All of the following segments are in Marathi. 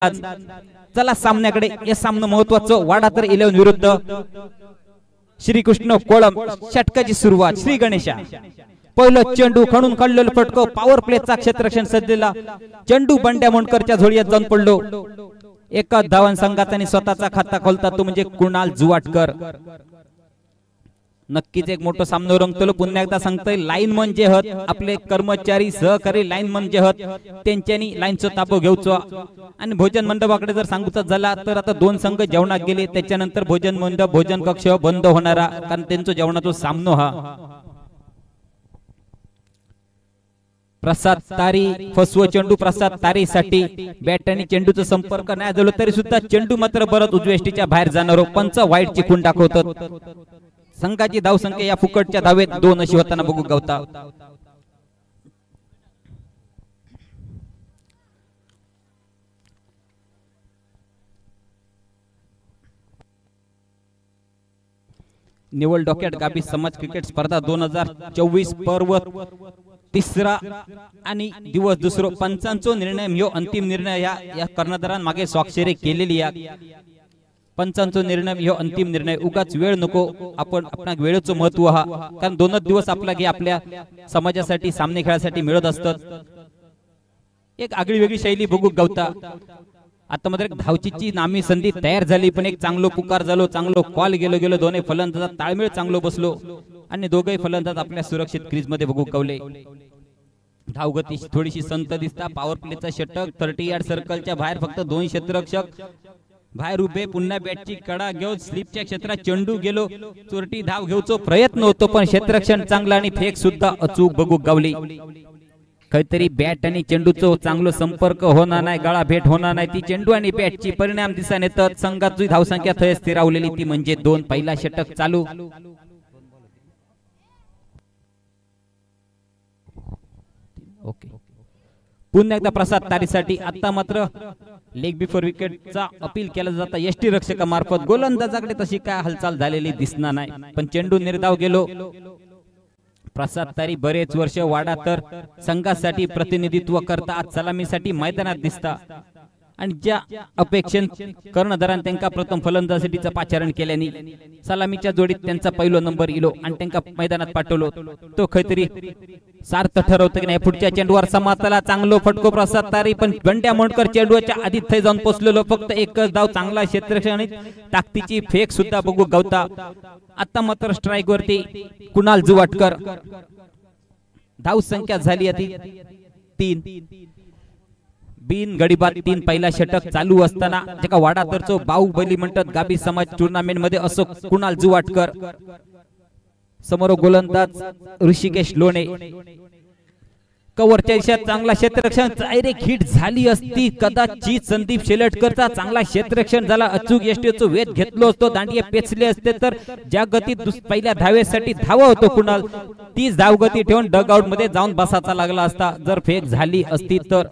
चला सामन्याकडे. या सामना महत्वाचं. वाडा तर 11 विरुद्ध श्रीकृष्ण कोळम. षटकाची सुरुवात. श्री गणेशा पहिलं चेंडू खणून काढलेलं फटको. पॉवर प्लेचा क्षेत्ररक्षण सजलेला चेंडू बंड्या मोंडकरच्या झोळीत जाऊन पडलो. एका धावन संघाचा आणि स्वतःचा खाता खोलता तो म्हणजे कुणाल जुवाटकर. नक्कीच एक मोठं सामना रंगतो. पुन्हा एकदा सांगतोय लाईन म्हणजे हत आपले कर्मचारी सहकारी लाईन म्हणजे हत त्यांच्यानी लाईनचं ताबो घेऊचो. आणि भोजन मंडपाकडे जर सांगूचा झाला तर आता 2 संघ जेवणात गेले. त्याच्यानंतर भोजन मंडप भोजन कक्ष बंद होणारा कारण त्यांचा जेवणाचा सामना हा. प्रसाद तारी फसवो चेंडू. प्रसाद तारीसाठी बॅट आणि चेंडूचा संपर्क नाही झालो तरी सुद्धा चेंडू मात्र परत उजवेष्टीच्या बाहेर जाणार. पंच वाईट चिकून दाखवतात. संघाची धावसंख्या या फुकटच्या धावेत 2 अशी होताना बघू गावता. निवड डोक्यात गाभी समाज क्रिकेट स्पर्धा 2024 पर्व तिसरा आणि दिवस दुसरो. पंचांचा निर्णय ह्यो अंतिम निर्णय या कर्णधारांमागे स्वाक्षरी केलेली आहे. पंचांचा निर्णय ह्यो अंतिम निर्णय. उगाच वेळ नको. आपण वेळेचं महत्व हा कारण 2 दिवस आपल्या समाजासाठी सामने खेळासाठी मिळत असतात. एक आगळी वेगळी शैली बघू गावता. आता मात्र धावचीची नामी संधी तयार झाली पण एक चांगलो पुकार झालो. चांगलो कॉल गेलो. दोन्ही फलंदाज ताळमेळ चांगलो बसलो आणि दोघेही फलंदाज आपल्या सुरक्षित क्रीज मध्ये बघू कवले. धावगती थोडीशी संत दिसता. पॉवर प्लेचा षटक 30 यार्ड सर्कलच्या बाहेर फक्त 2 क्षेत्ररक्षक बाहेर उभे. पुन्हा बॅटची कडा घेऊन स्लिपच्या क्षेत्रात चेंडू गेलो. चोरटी धाव घेऊचो प्रयत्न होतो पण क्षेत्ररक्षण चांगला आणि फेक सुद्धा अचूक बघू गावली. काहीतरी बॅट आणि चेंडूचो चांगलो संपर्क होणार नाही. गळा भेट होणार नाही. ती चेंडू आणि बॅटची परिणाम दिसून येतात. संघाची धावसंख्या थय स्थिरावलेली ती म्हणजे 2. पहिला षटक चालू. ओके. पुन्हा एकदा प्रसाद तारीसाठी आता मात्र लेग बिफोर विकेटचा अपील केला जाता यष्टी रक्षकामार्फत. गोलंदाजाकडे तशी काय हालचाल झालेली दिसणार नाही पण चेंडू निर्धाव गेलो. प्रसाद तारी बरेच वर्ष वाडा तर संघासाठी प्रतिनिधित्व करता आज सलामीसाठी मैदानात दिसता आणि ज्या अपेक्षेन कर्णधारान त्यांना प्रथम फलंदाजीचं पाचारण केल्याने सलामीच्या जोडीत त्यांचा पहिला नंबर इलो आणि त्यांना मैदानात पाठवलो. तो काहीतरी सार्थ ठरवतो की नाही. पुढच्या चेंडूवर समाताला चांगलो फटको प्रसाद तारी पण बंड्या मोंडकर चेंडूच्या आधी थै जाऊन पोहोचलेलो. फक्त एकच धाव. चांगला क्षेत्ररक्षण आणि ताकदीची फेक सुद्धा बघू गावता. आता मात्र स्ट्राइक वरती कुणाल जुवाटकर. धाव संख्या झाली आहे 3. बिन गडीबाद 3. पहिला षटक चालू असताना ज्याका वाडा तरचो बाहुबली म्हणतात गाभी समाज टुर्नामेंट मध्ये असो कुणाल जुवाटकर. समोर गोलंदाज ऋषिकेश लोणे. कव्हरच्या दिशेत चांगला क्षेत्ररक्षण. डायरेक्ट हिट झाली असती कदाचित संदीप शेलटकरचा चांगला क्षेत्ररक्षण झाला. अचूक यष्टीचो वेध घेतलो असतो. दांडिये पेचले असते तर ज्या गतीत पहिल्या धावेसाठी धावा होतो कुणाल तीच धावगती ठेवून डग आउट मध्ये जाऊन बसाचा लागला असता. जर फेक झाली असती तर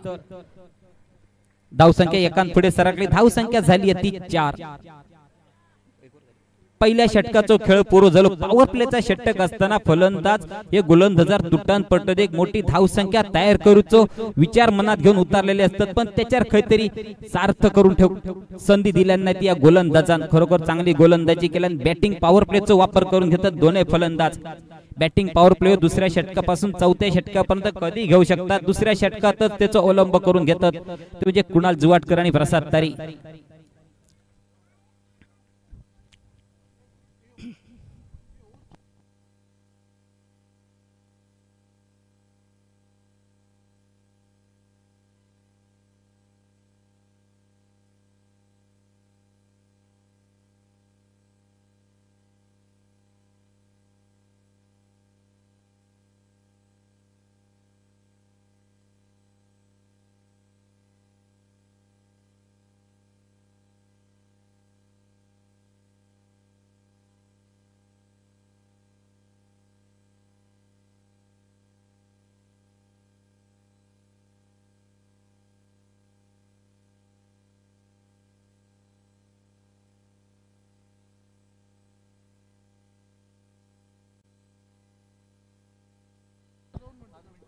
धावसंख्या एकांत पुढे सरकली. धावसंख्या झाली ती 4. पहिल्या षटकाचो खेळ पुरो झालो. पॉवर प्लेचा षटक असताना फलंदाज हे गोलंदाजार तुटान पडत एक मोठी धावसंख्या तयार करूचो विचार मनात घेऊन उतारलेले असतात पण त्याच्यावर काहीतरी सार्थ करून ठेव संधी दिल्या नाही या गोलंदाजान. खरोखर चांगली गोलंदाजी केल्या. बॅटिंग पॉवर प्लेचा वापर करून घेतात दोन्ही फलंदाज. बॅटिंग पॉवर प्ले दुसऱ्या षटकापासून 4थ्या षटकापर्यंत कधी घेऊ शकतात. दुसऱ्या षटकातच त्याचा अवलंब करून घेतात. ते म्हणजे कुणाल जुवाटकर आणि प्रसाद तारी.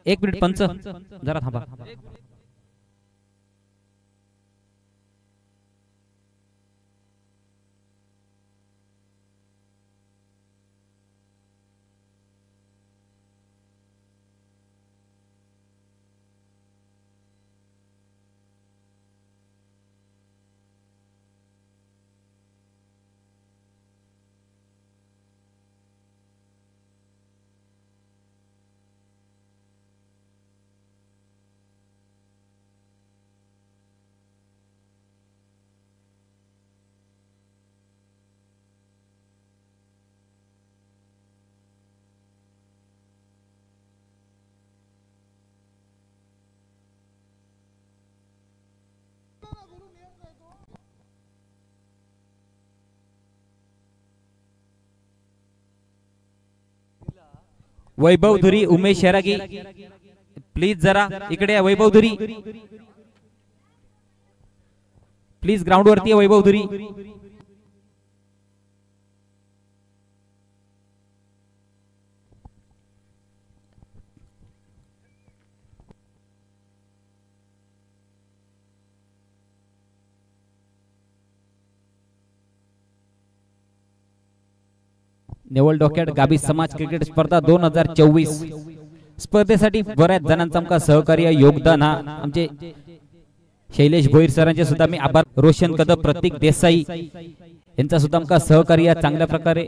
एक मिनिट पंच जरा थांबा. वैभव धुरी उमेश शेरागी प्लीज जरा इकडे या वैभव धुरी प्लीज ग्राउंड वरती वैभव धुरी नेवल डॉकेट गाबी समाज क्रिकेट स्पर्धा 2024 स्पर्धेसाठी बऱ्याच जणांचा आमका सहकार्य योगदान हा आमचे शैलेश भोईर सरांचे सुद्धा मी आभार रोशन कदम प्रतीक देसाई यांचा सुद्धा आमका सहकार्य चांगल्या प्रकारे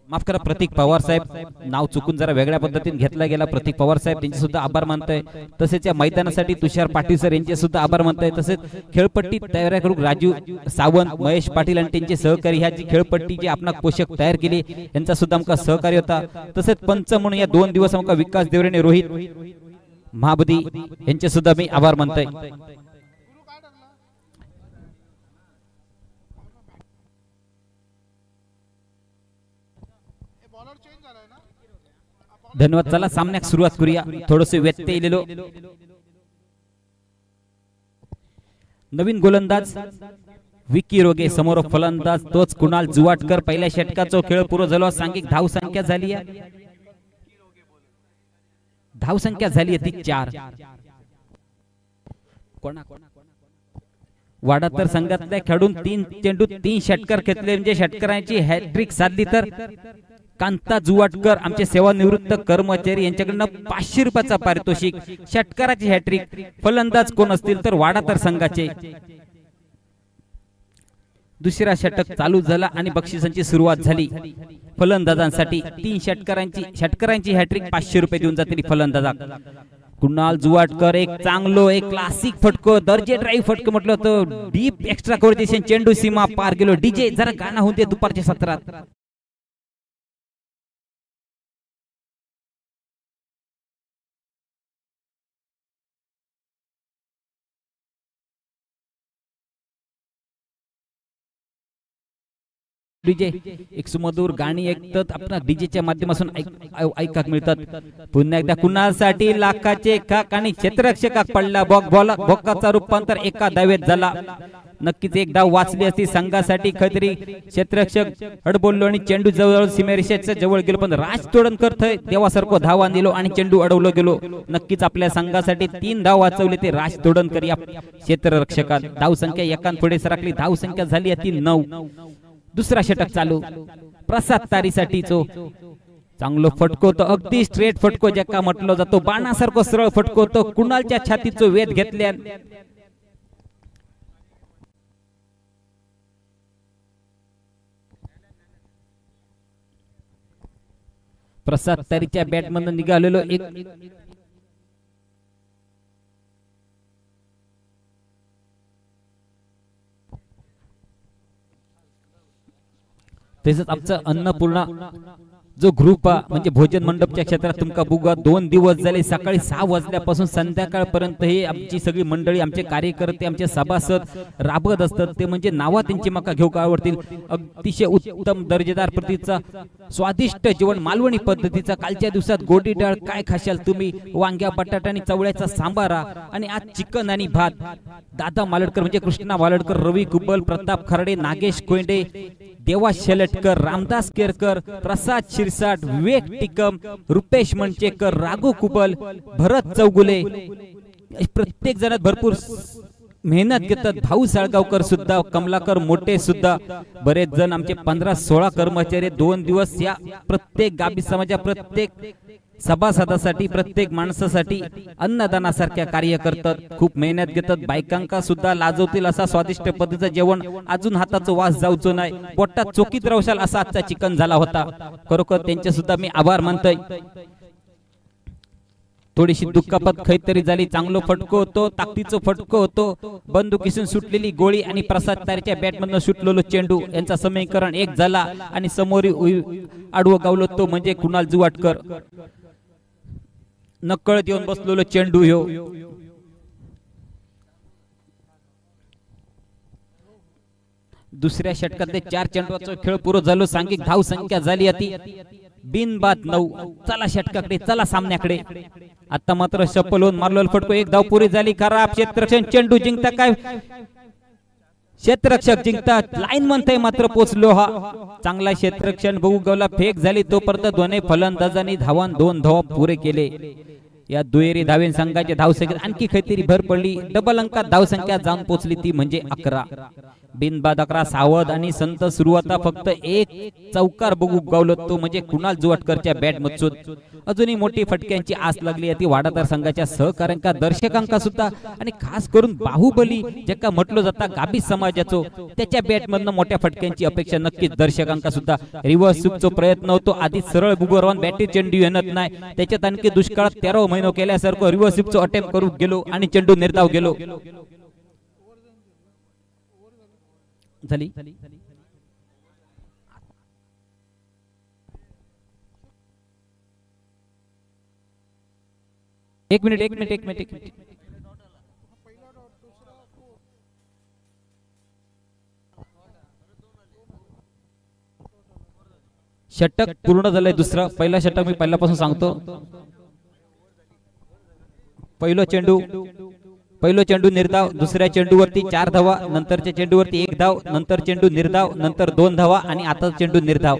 माफ करा प्रतीक पवार साहेब नाव चुकून जरा वेगळ्या पद्धतीने घेतला गेला प्रतीक पवार साहेब त्यांचे सुद्धा आभार मानतोय तसेच या मैदानासाठी तुषार पाटील सर यांचे सुद्धा आभार मानतोय तसेच खेळपट्टी तयार करून राजू सावंत महेश पाटील आणि त्यांचे सहकारी ह्या जी खेळपट्टी जी आपण पोषक तयार केली यांचा सुद्धा आमका सहकार्य होता तसेच पंच म्हणून या 2 दिवस आमका विकास देवरेने रोहित महाबदी यांचे सुद्धा मी आभार मानतोय धन्यवाद चला सामन्याक सुरुवात करूया थोडसे व्यत्यय इलेलो नवीन गोलंदाज विकी रोगे समोर फलंदाज तोच कुणाल जुवाटकर पहिल्या षटकाचा खेळ पूर्ण झाला सांघिक धाव संख्या झाली आहे धाव संख्या झाली ती 4 वाडातर संघातल्या खेळून 3 चेंडू 3 षटकार घेतले म्हणजे षटकारांची हॅट्रिक साधली तर कांता जुवाटकर आमचे सेवानिवृत्त कर्मचारी यांच्याकडून 500 रुपयाचा पारितोषिक षटकाराची हॅट्रिक फलंदाज कोण असतील तर वाडातर संघाचे दुसरा षटक चालू झाला आणि बक्षिसांची सुरुवात झाली फलंदाजांसाठी 3 षटकारांची हॅट्रिक 500 रुपये देऊन जातील फलंदाजाक कुणाल जुवाटकर एक चांगलो एक क्लासिक फटको दर्जे ड्राईव्ह फटको म्हटलं तर डीप एक्स्ट्रा कव्हर चेंडू सीमा पार गेलो डीजे जरा गाणं होते दुपारच्या सत्रात डीजे एक सुमधुर गाणी ऐकतात आपण डीजेच्या माध्यमातून ऐकाक मिळतात पुन्हा एकदा कुणासाठी लाखाचे काक आणि क्षेत्ररक्षकाक पडला बॉकाचा रूपांतर एका धावेत झाला नक्कीच एक धाव वाचली असती संघासाठी खतरी क्षेत्ररक्षक हडबोललो आणि चेंडू जवळ सीमेरेषेच्या जवळ गेलो पण राज तोडणकर थय देवासारखो धाव आणलो आणि चेंडू अडवलो गेलो नक्कीच आपल्या संघासाठी 3 धाव वाचवले ते राज तोडणकर या क्षेत्ररक्षकात धाव संख्या एकान पुढे सरकली धाव संख्या झाली ती 9 दुसरा षटक चालू प्रसाद तारीसाठीचो चांगलो फटको तो अगदी स्ट्रेट फटको ज्याका म्हटलो जातो बाणासारखो सरळ फटको तो कुणालच्या छातीचो वेध घेतल्या प्रसाद तारीच्या बॅट मधून निघालेलो एक तसेच आमचं अन्नपूर्णा जो ग्रुप म्हणजे भोजन मंडपच्या क्षेत्रात तुमका बुगा 2 दिवस झाले सकाळी 6 वाजल्यापासून संध्याकाळपर्यंत हे आमची सगळी मंडळी आमचे कार्यकर्ते आमचे सभासद राबत असतात ते म्हणजे नावा त्यांची मका घेऊ आवडतील अतिशय उत्तम दर्जेदार प्रतीचा स्वादिष्ट जेवण मालवणी पद्धतीचा कालच्या दिवसात गोडी डाळ काय खाशाल तुम्ही वांग्या बटाटा आणि चवळ्याचा सांबारा आणि आज चिकन आणि भात दादा मालडकर म्हणजे कृष्णा मालडकर रवी कुबल प्रताप खरडे नागेश कोंडे देवा शेलटकर रामदास केरकर प्रसाद शिरसाट विवेक टिकम रुपेश मंचेकर राघू कुबल भरत चौगुले प्रत्येक जण भरपूर मेहनत घेतात भाऊ साळगावकर सुद्धा कमलाकर मोठे सुद्धा बरेच जण आमचे 15-16 कर्मचारी 2 दिवस या प्रत्येक गाबी समाजा प्रत्येक सभासदासाठी प्रत्येक माणसासाठी अन्नदानासारख्या कार्य करतात खूप मेहनत घेतात बायकांका सुद्धा लाजवतील असा स्वादिष्ट पद्धतीचं जेवण अजून हाताचं वास जाऊचो नाही पोटात चोकीत राहशाल असा आजचा चिकन झाला होता खरोखर त्यांचे सुद्धा मी आभार मानतोय थोडीशी दुःखापत खैतरी झाली चांगलो फटको होतो ताकदीचो फटको होतो बंदुकीतून सुटलेली गोळी आणि प्रसाद तारेच्या बॅटमधून सुटलेलो चेंडू यांचा समीकरण एक झाला आणि समोर आडवं गावलो तो म्हणजे कुणाल जुवाटकर नकळत येऊन बसलेलो चेंडू ह्यो दुसऱ्या षटकातले 4 चेंडूचा खेळ पूर्ण झालो. सांघिक धाव संख्या झाली अति बिनबाद 9. चला षटकाकडे, चला सामन्याकडे. आता मात्र शप्पल होऊन मारलेला फटको, एक धाव पुरी झाली. खराब क्षेत्ररक्षण, चेंडू जिंकता काय क्षेत्ररक्षक जिंकतात. लाईन म्हणते मात्र पोचलो हा. चांगला क्षेत्ररक्षण बघू गवला, फेक झाली तोपर्यंत दोन्ही फलंदाजांनी धावान 2 धावा पुरे केले. या दुहेरी धावेन संघाच्या धावसंख्येत आणखी काहीतरी भर पडली. डबल अंकात धावसंख्या जाऊन पोचली, ती म्हणजे 11. बिनबाद 11. सावध आणि संत सुरुवाता फक्त एक चौकार बघू गावलं, तो म्हणजे कुणाल जुवाटकरच्या बॅट मधून. अजूनही मोठी फटक्यांची आस लागली आहे ती वाडादार संघाच्या सहकार्यांका, दर्शकांका सुद्धा, आणि खास करून बाहुबली ज्याका म्हटलं जाता गाबी समाजाचो, त्याच्या बॅट मधनं मोठ्या फटक्यांची अपेक्षा नक्कीच दर्शकांका सुद्धा. रिव्हर्स स्वीपचा प्रयत्न होतो, आधी सरळ बुगोरवान बॅटी चेंडू येणत नाही, त्याच्यात आणखी दुष्काळात 13 महिनो केल्यासारखं रिव्हर्स स्वीपचा अटेम्प्ट करू गेलो आणि चेंडू निर्धाव गेलो. झाली एक मिनिट. षटक पूर्ण झालंय दुसरं. पहिला षटक मी पहिल्यापासून सांगतो. पहिलो चेंडू निर्धाव, दुसऱ्या चेंडूवरती 4 धावा, नंतरच्या चेंडूवरती 1 धाव, नंतर चेंडू निर्धाव, नंतर 2 धावा आणि आता चेंडू निर्धाव.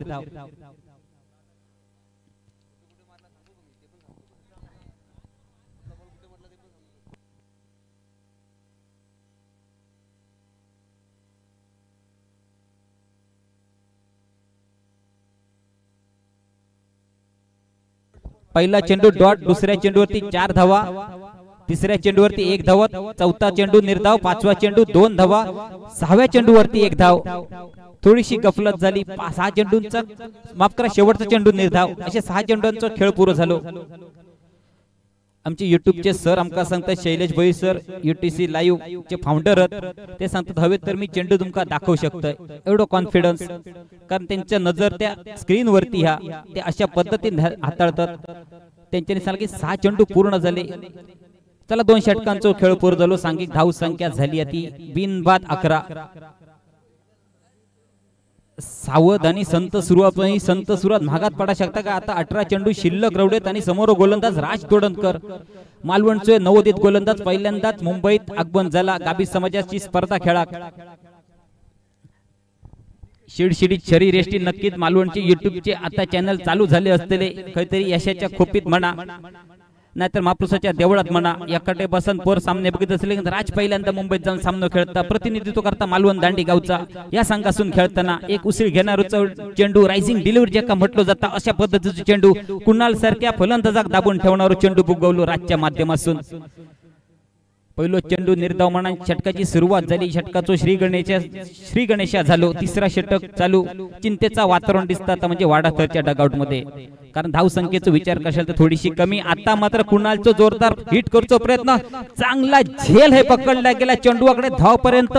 पहिला चेंडू डॉट, दुसऱ्या चेंडूवरती 4 धावा, तिसऱ्या चेंडूवरती 1 धाव, चौथा चेंडू निर्धाव, 5वा चेंडू 2 धावा, 6व्या चेंडूवरती 1 धाव. थोडीशी गफलत झाली. 6 चेंडूंचा माफ करा, शेवटचा चेंडू निर्धाव. असे 6 चेंडूंचा खेळ पूर्ण झालो. आमचे युट्यूबचे सर आमका सांगतात, शैलेश भाई सर UTC लाईव्ह चे फाउंडर आहेत, ते सांगतात हवे तर मी चेंडू तुमका दाखवू शकतोय. एवढं कॉन्फिडन्स, कारण त्यांच्या नजर त्या स्क्रीन वरती ह्या ते अशा पद्धतीने हाताळतात. त्यांच्याने सांगितले की 6 चेंडू पूर्ण झाले. चला 2 षटकांचा खेळ पूर्ण झालो. सांघिक धाव संख्या झाली अति बिनबाद 11. सावध आणि संत सुरुवात महागात पडा शकता का. आता 18 चेंडू शिल्लक रवडेत आणि समोर गोलंदाज राज तोडणकर, मालवणचे नवोदित गोलंदाज, पहिल्यांदाच मुंबईत आगमन झाला. गाबी समाजाची स्पर्धा खेळा. शिडशिडीत शरीर एसटी नक्कीच मालवणचे युट्यूबचे आता चॅनल चालू झाले असलेले, काहीतरी यशाच्या खोपीत म्हणा नाहीतर महापुरुषाच्या देवळात म्हणा, याकडे बसन पोर सामने बघित असले. राज पहिल्यांदा मुंबईत जाऊन सामना खेळता, प्रतिनिधित्व करता मालवण दांडी गावचा. या संघासून खेळताना एक उशीर घेणारचा चेंडू, रायझिंग डिलिव्हरी ज्याका म्हटलं जातं अशा पद्धतीचे चेंडू, कुणाल सारख्या फलंदाजाक दाबून ठेवणारा चेंडू बुगवलो राजच्या माध्यमातून. पहिलो चेंडू निर्धाव म्हणा षटकाची सुरुवात झाली. षटकाचो श्री गणेशा झालो. तिसरा षटक चालू. चिंतेचा वातावरण दिसतात म्हणजे वाडाथरच्या डगआउट मध्ये, कारण धाव संख्येचा विचार करशाल तर थोडीशी कमी. आता मात्र कुणालचो जोरदार हिट करतो प्रयत्न, चांगला झेल हे पकडला गेला चेंडूकडे धावपर्यंत.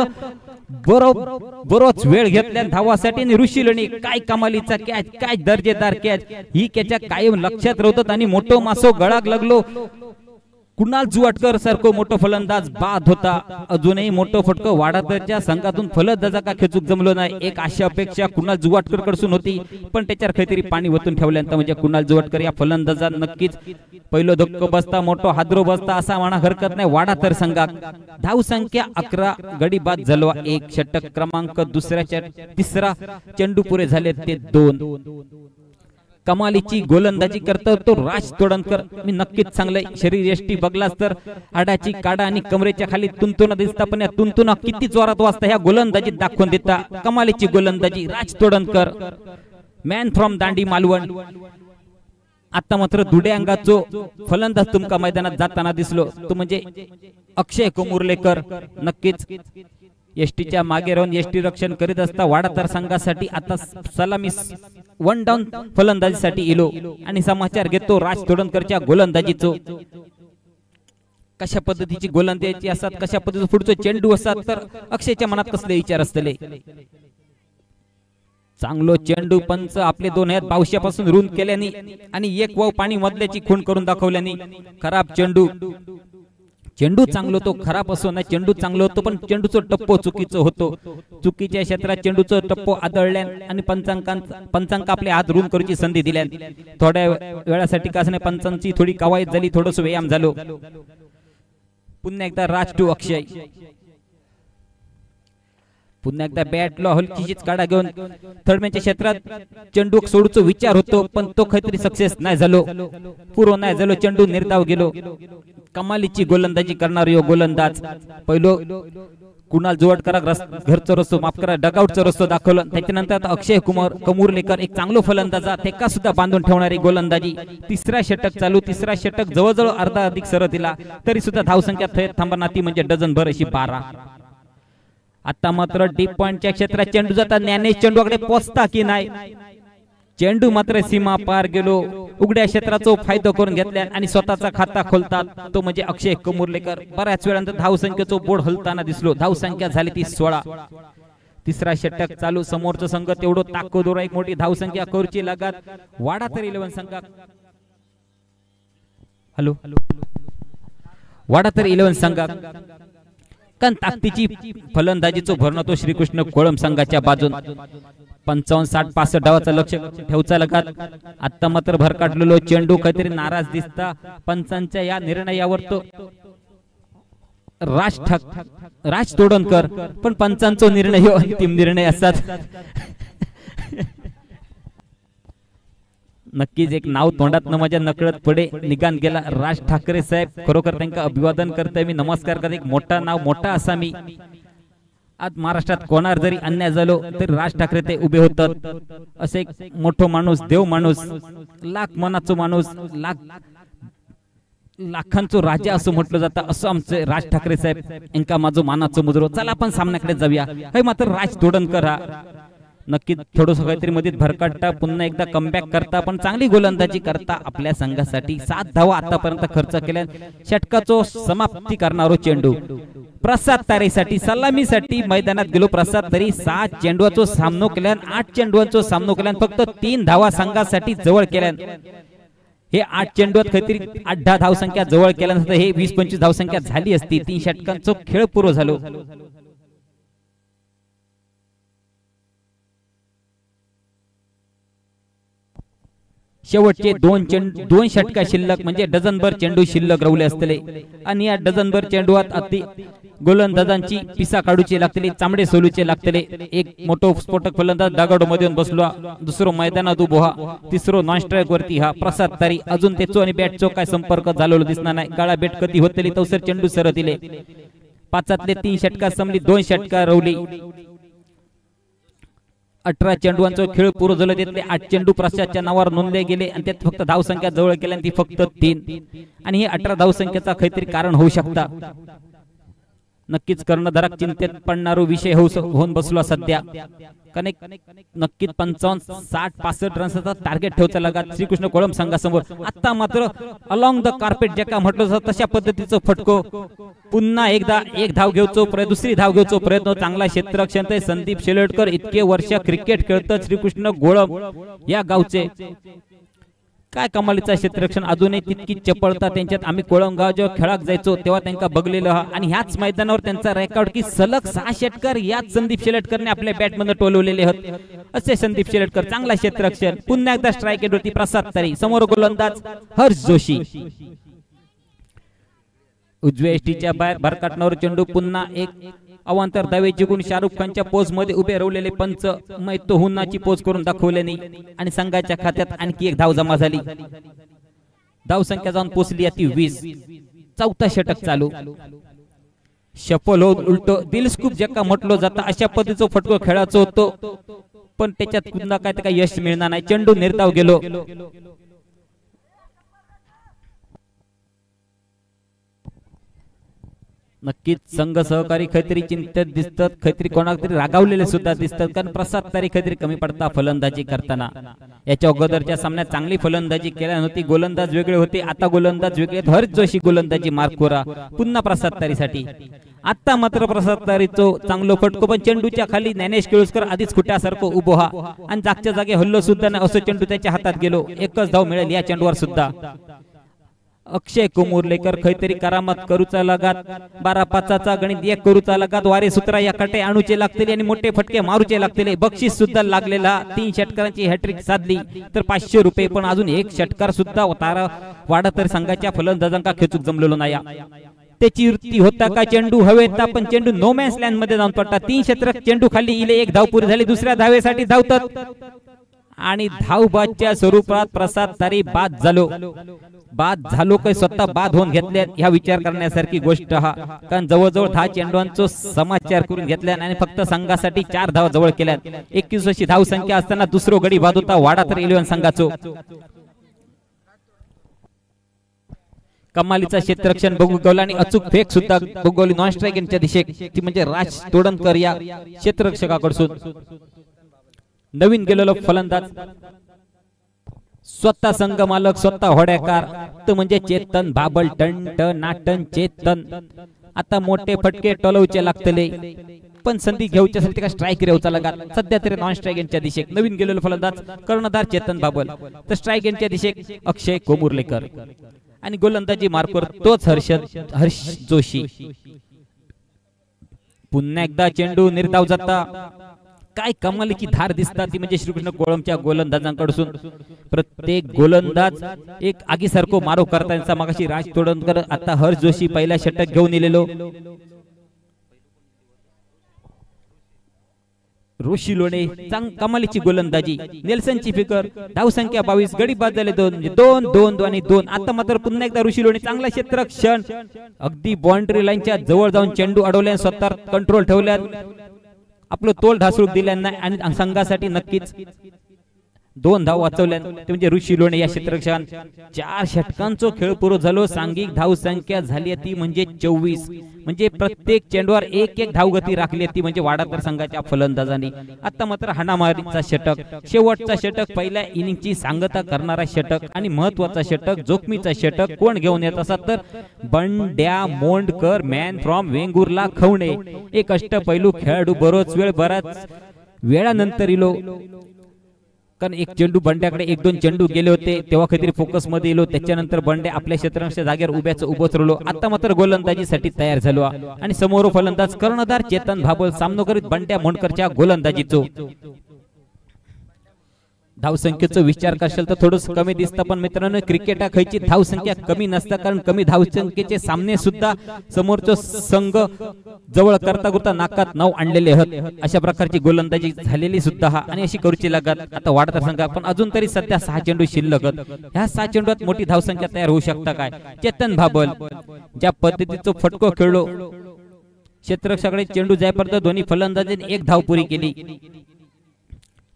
बरोच वेळ घेतल्या धावासाठी. ऋषीलणी काय कमालीचा कॅच, काय दर्जेदार कॅच, ही कॅच कायम लक्षात राहतात. आणि मोठो मासो गळाक लागलो. कुणाल जुवाटकर सारखो मोठो फलंदाज बाद होता. अजूनही मोठो फटको वाडातरच्या संघातून फलंदाजाका खेचूक जमलो नाही. एक अशी अपेक्षा कुणाल जुवाटकर कडून होती, पण त्याच्यावर काहीतरी पाणी वतून ठेवल्यानंतर म्हणजे कुणाल जुवाटकर या फलंदाजात नक्कीच पहिलो धक्को बसता, मोठो हादरो बसता असा म्हणा हरकत नाही. वाडातर संघात धाव संख्या 11, गडी बाद झालो 1. षटक क्रमांक तिसरा चेंडू पुरे झाले ते 2. कमालीची गोलंदाजी करतो तो राज तोडणकर. मी नक्कीच चांगलंय. शरीर यष्टी बघलास तर आडाची काडा आणि कमरेच्या खाली तुंतुना दिसता, पण या तुंतुना किती जोरात वाजता ह्या गोलंदाजीत दाखवून देता. कमालीची गोलंदाजी राज तोडणकर, मॅन फ्रॉम दांडी मालवण. आता मात्र दुडे अंगाचो फलंदाज तुमका मैदानात जाताना दिसलो, तो म्हणजे अक्षय कोमुर्लेकर. नक्कीच एसटीच्या मागे राहून एसटी रक्षण करीत असता वाडातर संघासाठी आता सलामी 1 डाऊन फलंदाजीसाठी इलो आणि समाचार घेतो राज तोडणकरच्या गोलंदाजीचो. कशा पद्धतीची गोलंदाजी असतात, कशा पद्धतीचे पुढचे चेंडू असतात, तर अक्षयच्या मनात कसले विचार असतले. चांगलो चेंडू पंच आपले 2 हात बावश्यापासून रुंद केल्याने आणि 1 वाव पाणी मधल्याची खूण करून दाखवल्याने खराब चेंडू. चेंडू चांगलो तो खराब असो ना, चेंडू चांगलो होतो पण चेंडूचा टप्पो चुकीचं होतो. चुकीच्या क्षेत्रात चेंडूचा टप्पो आदळल्यान आणि पंचांक आपले हात रून करूची संधी दिल्यान थोड्या वेळासाठी का नाही पंचांची थोडी कवायत झाली, थोडस व्यायाम झालो. पुन्हा एकदा राज टू अक्षय, पुन्हा एकदा बॅटला हलकीशीच काढा घेऊन थर्ड मॅनच्या क्षेत्रात चेंडू सोडूचा विचार होतो पण तो काहीतरी सक्सेस नाही झालो, पूर्ण नाही झालो. चेंडू निर्धाव गेलो. कमालीची गोलंदाजी करणार यो गोलंदाज पहिलो कुणाल जोवडकर घरचा रस्तो माफ करा डगआउटचा रस्तो दाखवलं. त्याच्यानंतर अक्षय कुमार कमुर्लेकर एक चांगलो फलंदाज तेका सुद्धा बांधून ठेवणारी गोलंदाजी. तिसरा षटक चालू, तिसरा षटक जवळजवळ अर्धा अधिक सरळ दिला तरी सुद्धा धावसंख्या थांबना ती म्हणजे डझन भर अशी 12. आता मात्र डीप पॉइंटच्या क्षेत्रात चेंडू जाता ज्ञानेश चेंडूकडे पोचता की नाही, चेंडू मात्र सीमा पार गेलो. उघड्या क्षेत्राचा फायदा करून घेतल्या आणि स्वतःचा खाता खोलतात तो म्हणजे अक्षय कमुर्लेकर. बऱ्याच वेळानंतर धावसंख्येचा बोर्ड हलताना दिसलो. धावसंख्या झाली ती 16. तिसरा षटक चालू, समोरचा संघ तेवढं ताकदवर एक मोठी धावसंख्या करूची लागत. वाडा तर 11 संघ हॅलो वाडा तर 11 संघ कारण ताकदीची फलंदाजीचो भरणा तो श्रीकृष्ण कोळम संघाच्या बाजून 55-60-65 डावाचा लक्ष ठेवचा लागत. आता मात्र भर काढलेलो चेंडू काहीतरी नाराज दिसता पंचांच्या या निर्णयावर तो राज तोडणकर, पण पंचांचा निर्णय अंतिम निर्णय असतात. नक्कीच एक नाव तोंडात माझ्या नकळत पुढे निघान गेला. राज ठाकरे साहेब खरोखर त्यांना अभिवादन करते मी, नमस्कार करते. एक मोठा नाव मोठा असा मी आज महाराष्ट्रात कोणावर जरी अन्याय झालो तरी राज ठाकरे ते उभे होतात. असे एक मोठो माणूस, देव माणूस, लाख मनाचो माणूस, लाखांचो राजा असं म्हटलं जातं असं आमचे राज ठाकरे साहेब यांका माझो मानाचो मुजरो. चला आपण सामन्याकडे जाऊया. हे मात्र राज तोडणकर हा नक्की थोडस काहीतरी मध्ये भरकटता, पुन्हा एकदा कमबॅक करता पण चांगली गोलंदाजी करता आपल्या संघासाठी 7 धावा आतापर्यंत खर्च केल्या. षटकाचो समाप्ती करणारो चेंडू प्रसाद तारेसाठी सलामीसाठी मैदानात गेलो. प्रसाद तरी 7 चेंडूचो सामनो केल्यान, 8 चेंडूंचो सामनो केल्यान फक्त 3 धावा संघासाठी जवळ केल्यान. हे 8 चेंडूत काहीतरी 8-10 धावसंख्या जवळ केल्यानंतर हे 20-25 धावसंख्या झाली असती. 3 षटकांचो खेळ पूर्ण झालो. शेवटचे 2 षटका शिल्लक म्हणजे डझनभर चेंडू शिल्लक राहिले असतले आणि या डझनभर चेंडूत अति गोलंदाजांची पिसा काढूची लागतली, चांबडे सोलूचे लागतले. एक मोठो स्फोटक फलंदाज डागाडो मध्ये बसलो, दुसरो मैदानात उभो हा, तिसरो नॉन स्ट्राइक वरती हा प्रसाद तारी. अजून त्याचो आणि बॅटचो काय संपर्क झालेलो दिसणार नाही. गाळा बेट कधी होतली तवसर चेंडू सर दिले. 5तले 3 षटका संपली, 2 षटका रवली. 18 चेंडूंचा खेळ पूर्ण झाला. त्यातले 8 चेंडू प्रसादच्या नावावर नोंदले गेले आणि त्यात फक्त धावसंख्या जवळ केल्या ती फक्त 3 आणि हे 18 धावसंख्येचा काहीतरी कारण होऊ शकता. नक्कीच कर्णधारक चिंतेत पडणारो विषय होऊन बसलो सध्या. नक्कीच 55-60-65 रन्सचा टार्गेट ठेवचा लागत श्रीकृष्ण कोळम संघासमोर. आता मात्र अलॉंग द कार्पेट ज्याका म्हटलं तशा पद्धतीचं फटको. पुन्हा एकदा एक धाव घेऊचो प्रयत्न, दुसरी धाव घेऊचो प्रयत्न. चांगला क्षेत्ररक्षण संदीप शेलटकर इतके वर्ष क्रिकेट खेळतात श्रीकृष्ण कोळम या गावचे. काय कमालीचा क्षेत्ररक्षण, अजूनही तितकी चपळता त्यांच्यात. आम्ही कोळमगाव जेव्हा खेळाक जायचो तेव्हा त्यांना बघलेलं आणि ह्याच मैदानावर त्यांचा रेकॉर्ड की सलग 6 षटकार याच संदीप शेलटकरने आपल्या बॅटमध्ये टोलवलेले होते. असे संदीप शेलटकर चांगला क्षेत्ररक्षण. पुन्हा एकदा स्ट्राइक होती प्रसाद तारी, समोर गोलंदाज हर्ष जोशी. उजव्या एसटीच्या बाहेर भरकाटणावर चेंडू. पुन्हा एक अवांतर धावे जिंकून शाहरुख खानच्या पोज मध्ये उभे राहिलेले पंच मैतो हुन्नाची पोज करून दाखवले नाही आणि संघाच्या खात्यात आणखी एक धाव जमा झाली. धाव संख्या जाऊन पोहोचली ती 20. 4था षटक चालू. शफल होत उलट दिलस्कूप ज्याका म्हटलो जाता अशा पद्धतीचा फटको खेळायचो होतो पण त्याच्यात पुन्हा काय यश मिळणार नाही. चेंडू निर्धाव गेलो. नक्कीच संघ सहकारी खैतरी चिंतेत दिसतात, खैतरी कोणाक तरी रागावलेले सुद्धा दिसतात. कारण प्रसाद तारी खैतरी कमी पडता फलंदाजी करताना. याच्या अगोदरच्या सामन्यात चांगली फलंदाजी केल्या नव्हती, गोलंदाज वेगळे होते, आता गोलंदाज वेगळे. हर्ष जोशी गोलंदाजी मार्कोरा पुन्हा प्रसाद तारीसाठी. आता मात्र प्रसाद तारीचो चांगलो फटको पण चेंडूच्या खाली ज्ञानेश केळुसकर आधीच खुट्यासारखं उभो हा आणि जागच्या जागे हल्लो सुद्धा नाही. असं चेंडू त्याच्या हातात गेलो. एकच धाव मिळेल या चेंडूवर सुद्धा. अक्षय कुमुर्लेकर खैतरी करामत करूचा लगात 12-5चा गणित 1 करूचा लगात वारे सूत्रा या कटे आणूचे लागतील आणि मोठे फटके मारूचे लागतील। बक्षीस सुद्धा लागलेला 3 षटकारांची हॅट्रिक साधली तर 500 रुपये, पण अजून एक षटकार सुद्धा तारा वाडा तर संघाच्या फलंदाजांका खेचूक जमलेलो नाही। त्याची वृत्ती होता का चेंडू हवेत, पण चेंडू नो मॅन्स लँड मध्ये जाऊन पडला। 3 षटक चेंडू खाली इले, 1 धाव पुरी झाली। दुसऱ्या धावेसाठी धावतात आणि धावबादच्या स्वरूपात प्रसाद तारी बाद झालो काही स्वतः बाद होऊन घेतल्या ह्या विचार करण्यासारखी गोष्ट हा, कारण जवळजवळ 10 चेंडूंचा समाचार करून घेतल्या आणि फक्त संघासाठी 4 धावा जवळ केल्या। 21 अशी धाव संख्या असताना दुसरो गडी बाद होता वाडा तर 11 संघाचो। कमालीचा क्षेत्ररक्षण बघू गवला आणि अचूक फेक सुद्धा बघवली नॉन स्ट्राइक यांच्या दिशेक, ती म्हणजे राज तोडणकर या क्षेत्ररक्षकाकडून। नवीन गेलेलो फलंदाज स्वतः संघ मालक स्वतः होड्याकार तो म्हणजे चेतन बाबल नाटन चेतन। आता मोठे फटके टोलवचे लागतले, पण संधी घेऊच्यासाठी का स्ट्राइक रेवचा लगात। सध्या तरी नॉन स्ट्राइक यांच्या दिशेक नवीन गेलेलो फलंदाज कर्णधार चेतन बाबल, तर स्ट्राइक यांच्या दिशेक अक्षय कुमुर्लेकर आणि गोलंदाजी मार्कवर तोच हर्ष जोशी। पुन्हा एकदा चेंडू निर्धाव जाता, काय कमालीची धार दिसतात ती म्हणजे श्रीकृष्ण कोळमच्या गोलंदाजांकडून। प्रत्येक गोलंदाज एक आगीसारखो मारो करताना मागाशी राज तोडणकर, आता हर्ष जोशी पहिला षटक घेऊन इलेलो। ऋषी लोणे चांग कमालीची गोलंदाजी, नेल्सनची फिकर, धाव संख्या 22, गडी बाद झाले 2 आणि 2। आता मात्र पुन्हा एकदा ऋषी लोणे चांगला क्षेत्ररक्षण, अगदी बाउंड्री लाईनच्या जवळ जाऊन चेंडू अडवल्या, स्वतः कंट्रोल ठेवल्या, आपलं तोल ढासळूक दिल्या नाही आणि संघासाठी नक्कीच 2 धाव वाचवल्या, ते म्हणजे ऋषी लोणे या क्षेत्ररक्षण। 4 षटकांचा खेळ पूर्ण झालो, सांघिक धाव संख्या झाली ती म्हणजे 24, म्हणजे प्रत्येक चेंडूवर 1-1 धाव गती राखली ती म्हणजे वाडातर संघाच्या फलंदाजांनी। आता मात्र हाणामारीचा षटक, शेवटचा षटक, पहिल्या इनिंगची सांगता करणारा षटक आणि महत्वाचा षटक, जोखमीचा षटक कोण घेऊन येत असत तर बंड्या मोंडकर, मॅन फ्रॉम वेंगुर्ला खवणे। एक अष्टपैलू खेळाडू बरोच बराच वेळानंतर इलो, कारण एक चेंडू बंड्याकडे 1-2 चेंडू गेले होते तेव्हा काहीतरी फोकस मध्ये येलो, त्याच्यानंतर बंड्या आपल्या क्षेत्ररक्षणाच्या जागेवर उभंच राहिलो। आता मात्र गोलंदाजीसाठी तयार झालो आणि समोर फलंदाज कर्णधार चेतन भाबल, सामनो करीत बंड्या मोंडकरच्या गोलंदाजीचो। धाव संख्येचा विचार करशाल तर थोडंसं कमी दिसतं, पण मित्रांनो क्रिकेट हा खयची धाव संख्या कमी नसता, कारण कमी धाव संख्येचे सामने सुद्धा समोरचा संघ जवळ करता नाकात 9 आणलेले आहेत। अशा प्रकारची गोलंदाजी झालेली सुद्धा हा आणि अशी करूची लागत आता वाढत संघ, पण अजून तरी सध्या 6 चेंडू शिल्लक, ह्या 6 चेंडूत मोठी धाव संख्या तयार होऊ शकता काय। चेतन भाबल ज्या पद्धतीचा फटको खेळलो, क्षेत्ररक्षकाकडे चेंडू जायपर्यंत दोन्ही फलंदाजांनी 1 धाव पुरी केली।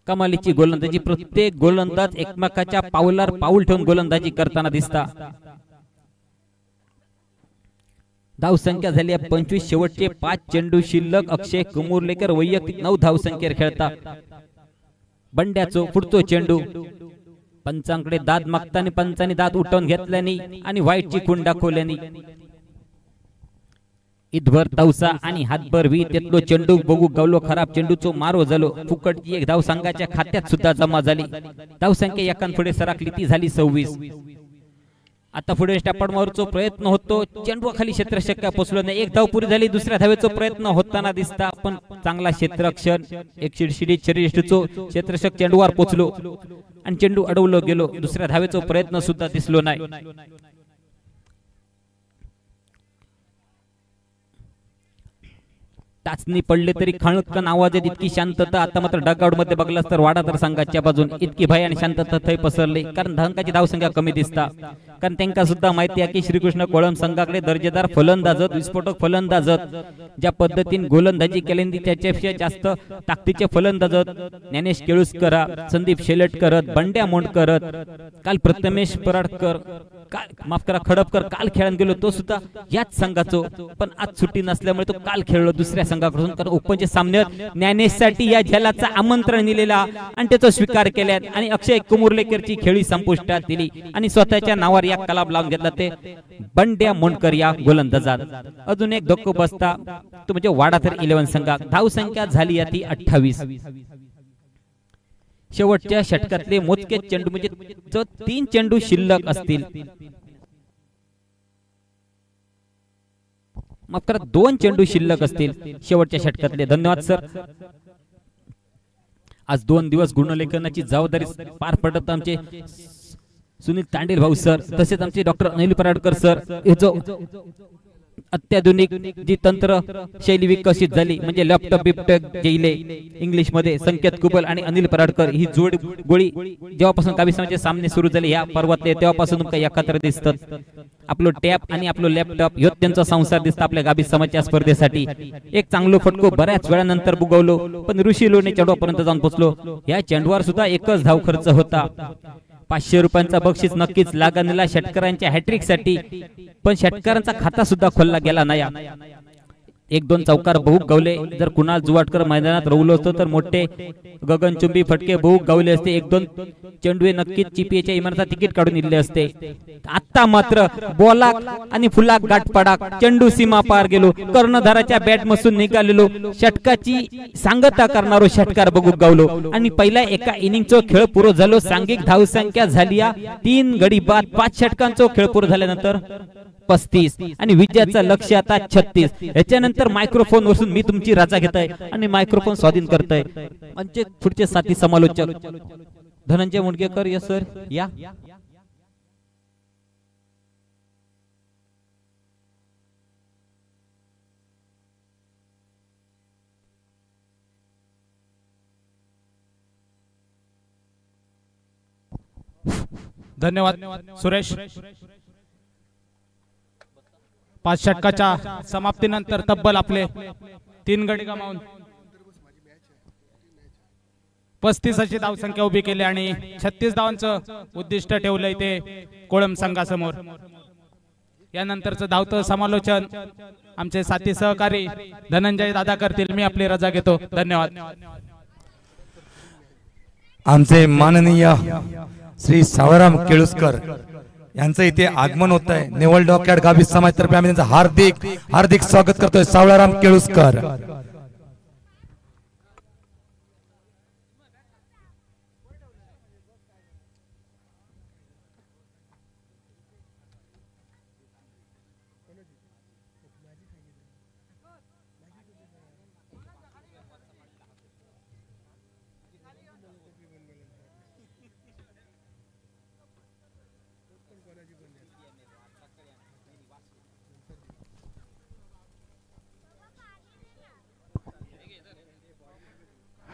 कमालीची गोलंदाजी, प्रत्येक गोलंदाज एकमेकाच्या पाऊलावर पाऊल ठेवून गोलंदाजी करताना दिसता। धाव संख्या झाली 25, शेवटचे 5 चेंडू शिल्लक। अक्षय कुमुर्लेकर वैयक्तिक 9 धाव संख्येवर खेळता। बंड्याचो पुढचो चेंडू, पंचांकडे दाद मागताना पंचांनी दाद उठवून घेतल्यानी आणि व्हाईटची खूण दाखवल्यानी इदभर तवसा आणि हातभर वी तेतलो चेंडू बघू गवलो, खराब चेंडूचो मारो झालो। फुकटची 1 धाव संघाच्या खात्यात सुद्धा जमा झाली। धाव संख्या एकान पुढे सरकली, ती झाली 26। आता पुढे स्टॅपडमारचो प्रयत्न होतो, चेंडू खाली क्षेत्ररक्षक पोचलो नाही, 1 धाव पुरी झाली। दुसऱ्या धावेचा प्रयत्न होताना दिसता, पण चांगला क्षेत्ररक्षण, एक शिडशिडीत शरीरयष्टीचो क्षेत्ररक्षक चेंडूवर पोचलो आणि चेंडू अडवलो गेलो। दुसऱ्या धावेचा प्रयत्न सुद्धा दिसलो नाही। टाचणी पडले तरी खणकन आवाज येत, इतकी शांतता। आता मात्र डगआउट मध्ये बघलास तर वाडा तर संघाच्या बाजून इतकी भय आणि शांतता थै पसरली, कारण धावकाची धाव संख्या कमी दिसता, कारण त्यांना सुद्धा माहिती आहे की श्रीकृष्ण कोळम संघाकडे दर्जेदार फलंदाज, विस्फोटक फलंदाज, ज्या पद्धतीने गोलंदाजी केली त्याच्यापेक्षा जास्त ताकदीचे फलंदाज ज्ञानेश केळुसकर, संदीप शेलटकर, बंड्या मोंडकर, काल प्रथमेश पराडकर, माफ करा खडपकर काल खेळायला गेलो तो सुद्धा याच संघाचो, पण आज सुट्टी नसल्यामुळे तो काल खेळलो दुसऱ्या संघाकडून, कारण ओपनचे सामने ज्ञानेशसाठी या झेलाचं आमंत्रण दिलेला आणि त्याचा स्वीकार केला आणि अक्षय कुमुर्लेकरची खेळी संपुष्टात दिली आणि स्वतःच्या नावावर या कलाब लावून घेतला ते बंड्या मोंडकर या गोलंदाजात। अजून एक धक्को बसता तो म्हणजे वाडा तर 11 संघा, धाव संख्या झाली ती 28। शेवटच्या षटकातले मोजके चेंडू म्हणजे 3 चेंडू शिल्लक असतील। माफ करा 2 चेंडू शिल्लक असतील शेवटच्या षटकातले. धन्यवाद सर. आज 2 दिवस गुणलेखनाची जबाबदारी पार पडत आमचे सुनील तांडेल भाऊ सर, तसेच आमचे डॉक्टर अनिल पराडकर सर. हे जो अत्याधुनिक जी तंत्र शैली विकसित झाली म्हणजे लॅपटॉप बिपटॉप जेले इंग्लिश मध्ये संकेत कुबल आणि अनिल पराडकर ही जोड गोळी जेव्हापासून काबीसमाचे सामने सुरू झाले या पर्वातले तेव्हापासून काही एकत्र दिसतात. आपलं टॅप आणि आपलं लॅपटॉप ह्यो त्यांचा संसार दिसत आपल्या गाबी समाजच्या स्पर्धेसाठी. एक चांगलं फटको बऱ्याच वेळानंतर बुगवलो पण ऋषी लोणे चेंडूपर्यंत जाऊन पोहोचलो. या चेंडूवर सुद्धा एकच धाव खर्च होता. 500 रुपयांचा बक्षीस नक्कीच लागणला षटकारांच्या हॅट्रिक साठी, पण षटकारांचा खाता सुद्धा खोलला गेला नाही. 1-2 चौकार बहु गावले. जर कुणाल जुवाटकर मैदानात रवलो असतो तर मोठे गगनचुंबी फटके बहु गावले असते. 1-2 चेंडूए नक्कीच चिपीच्या इमारता तिकीट काढून दिले असते. आता मात्र बॉलाक आणि फुलाक गाठ पडाक चेंडू सीमा पार गेलो. कर्णधाराच्या बॅट मसून निघालेलो षटकाची सांगता करणारो षटकार बघू गावलो आणि पहिल्या एका इनिंगचो खेळ पुरो झालो. सांघिक धावसंख्या झाली 3 गडी बाद. 5 षटकांचो खेळ पुरो झाल्यानंतर 35 आणि विजयाचं लक्ष आता 36. याच्यानंतर मायक्रोफोन वरून मी तुमची रजा घेतोय आणि मायक्रोफोन स्वाधीन करतोय. म्हणजे पुढचे साथी समालोचक धनंजय मुंडगेकर. यस सर या. धन्यवाद सुरेश. 5 षटकाच्या समाप्तीनंतर तब्बल आपले 3 गडी गमावून 35 अशी धावसंख्या उभी केली आणि 36 धावांचं उद्दिष्ट ठेवलंय ते कोळम संघासमोर. यानंतरचं धावतं समालोचन आमचे साथी सहकारी धनंजय दादा करतील. मी आपली रजा घेतो. धन्यवाद. आमचे माननीय श्री सावराम केळुसकर यांचं इथे आगमन होत आहे. नेवल डॉकयार्ड गावी समाजतर्फे आम्ही त्यांचं हार्दिक हार्दिक स्वागत करतोय. सावळाराम केळुसकर.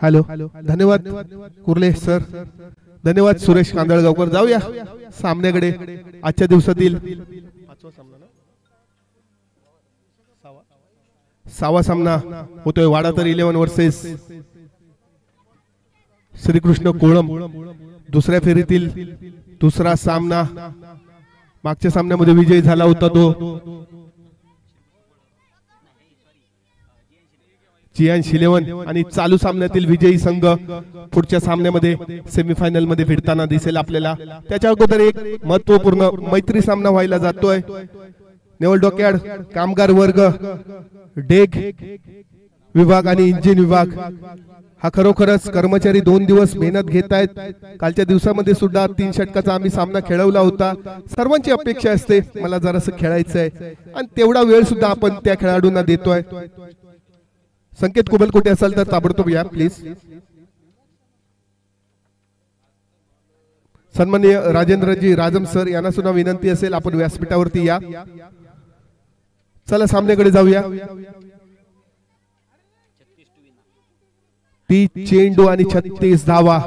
हॅलो. धन्यवाद कुर्ले सर. धन्यवाद सुरेश कांदळगावकर. जाऊया सामन्याकडे. आजच्या दिवसातील 6वा सामना होतोय. वाडातर 11 वर्सेस श्रीकृष्ण कोळम. दुसऱ्या फेरीतील दुसरा सामना. मागच्या सामन्यामध्ये विजयी झाला होता तो जियान शिलेवन आणि चालू सामन्यातील विजयी संघ पुढच्या सामन्यामध्ये सेमीफायनल मध्ये भिडताना दिसेल आपल्याला. त्याच्या अगोदर एक महत्त्वपूर्ण मैत्री सामना व्हायला जातोय. नेवल डॉकयार्ड कामगार वर्ग डेक विभाग आणि इंजिन विभाग हा खरोखरच कर्मचारी 2 दिवस मेहनत घेत आहेत. कालच्या दिवसामध्ये सुद्धा 3 षटकाचा आम्ही सामना खेळवला होता. सर्वांची अपेक्षा असते मला जरासं खेळायचं आहे आणि तेवढा वेळ सुद्धा आपण त्या खेळाडूंना देतोय. संकेत कुबल कुठे असेल तर ताबडतोब या प्लीज. सन्माननीय राजेंद्रजी राजम सर यांना सुद्धा विनंती असेल आपण व्यासपीठावरती या. चला सामन्याकडे जाऊया. 30 चेंडू आणि 36 धावा.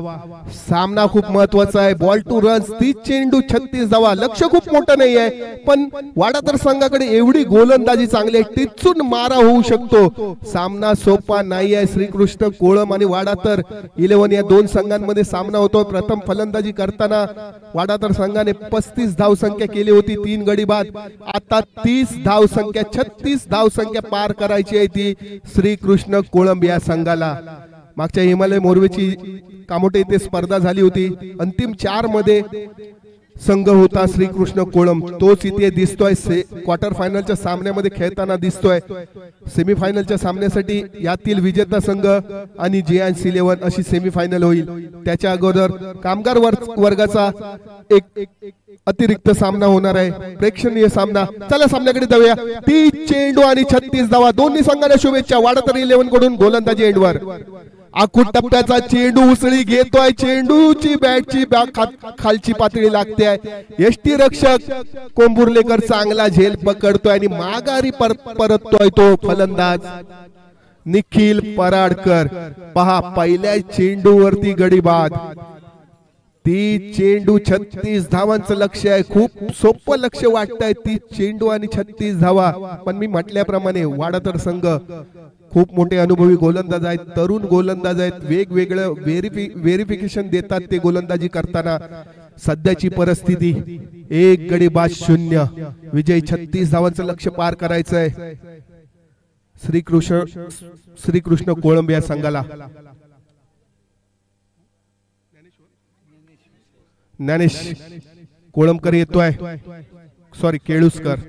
सामना खूप महत्वाचा आहे. Ball two runs. 30 चेंडू 36 धावा. लक्ष खूप मोठं नाही आहे पण वाडातर संघाकडे एवढी गोलंदाजी चांगली आहे. टिचून मारा होऊ शकतो. सामना सोपा नाही आहे. श्रीकृष्ण कोळम आणि वाडातर 11 या 2 संघांमध्ये सामना होतो. प्रथम फलंदाजी करताना वाडातर संघाने 35 धावसंख्या केली होती. 3 गडी बाद. आता 30 धावसंख्या 36 धावसंख्या पार करायची आहे ती श्रीकृष्ण कोळम या संघाला. मागच्या हिमालय मोरवेची कामोटे येथे स्पर्धा झाली होती. अंतिम 4 मध्ये संघ होता श्रीकृष्ण कोळम. तोच इथे दिसतोय. क्वार्टर फायनलच्या सामन्यामध्ये खेळताना दिसतोय. सेमीफायनलच्या सामन्यासाठी यातील विजेता संघ आणि जियान्स 11 अशी सेमीफायनल होईल. त्याच्या अगोदर कामगार वर्गाचा एक अतिरिक्त सामना होणार आहे, प्रेक्षणीय सामना. चला सामन्याकडे जाऊया. 30 चेंडू आणि 36 धावा. दोन्ही संघांना शुभेच्छा. वाडातर 11 कडून गोलंदाजी एंडवर. आखूट टप्प्याचा चेंडू उसळी घेतोय. चेंडूची बॅटची खालची पातळी लागते. यष्टी रक्षक कोंबुर्लेकर चांगला झेल पकडतोय आणि माघारी परततोय तो फलंदाज निखिल पराडकर. पहा पहिल्या चेंडूवरती गडी बाद. 30 चेंडू 36 धावांचं लक्ष आहे. खूप सोपं लक्ष वाटतंय. 30 चेंडू आणि 36 धावा. पण मी म्हटल्याप्रमाणे वाडातर संघ खूप मोठे अनुभवी गोलंदाज आहेत, तरुण गोलंदाज आहेत. वेगवेगळं व्हेरिफिकेशन देतात ते गोलंदाजी करताना. सध्याची परिस्थिती 1 गडी बाद 0. विजय 36 धावांचं लक्ष पार करायचं आहे श्रीकृष्ण कोळंब या संघाला. ज्ञानेश कोळंबकर येतोय, सॉरी केळुसकर.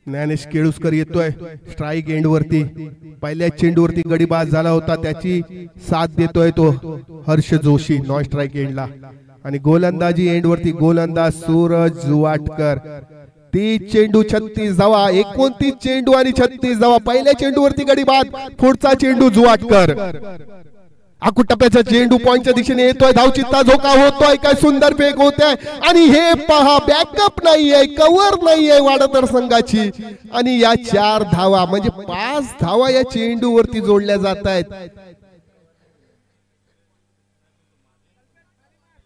ज्ञानेश केळुसकर येतोय स्ट्राईक एंड वरती. पहिल्या चेंडूवरती गडी बाद झाला होता, त्याची साथ देतोय तो हर्ष जोशी नॉन स्ट्राईक एंडला. आणि गोलंदाजी एंड वरती गोलंदाज सूरज जुवाटकर. 30 चेंडू 36 धावा. 29 चेंडू आणि 36 धावा. पहिल्या चेंडूवरती गडी बाद. पुढचा चेंडू जुवाटकर. आखूट टप्प्याचा चेंडू पॉइंटच्या दिशेने येतोय. धावचित्ता झोका होतोय. काय सुंदर फेक होतोय. आणि हे पहा बॅकअप नाहीये, कव्हर नाहीये वाडातर संघाची. आणि या 4 धावा म्हणजे 5 धावा या चेंडूवरती जोडल्या जात आहेत.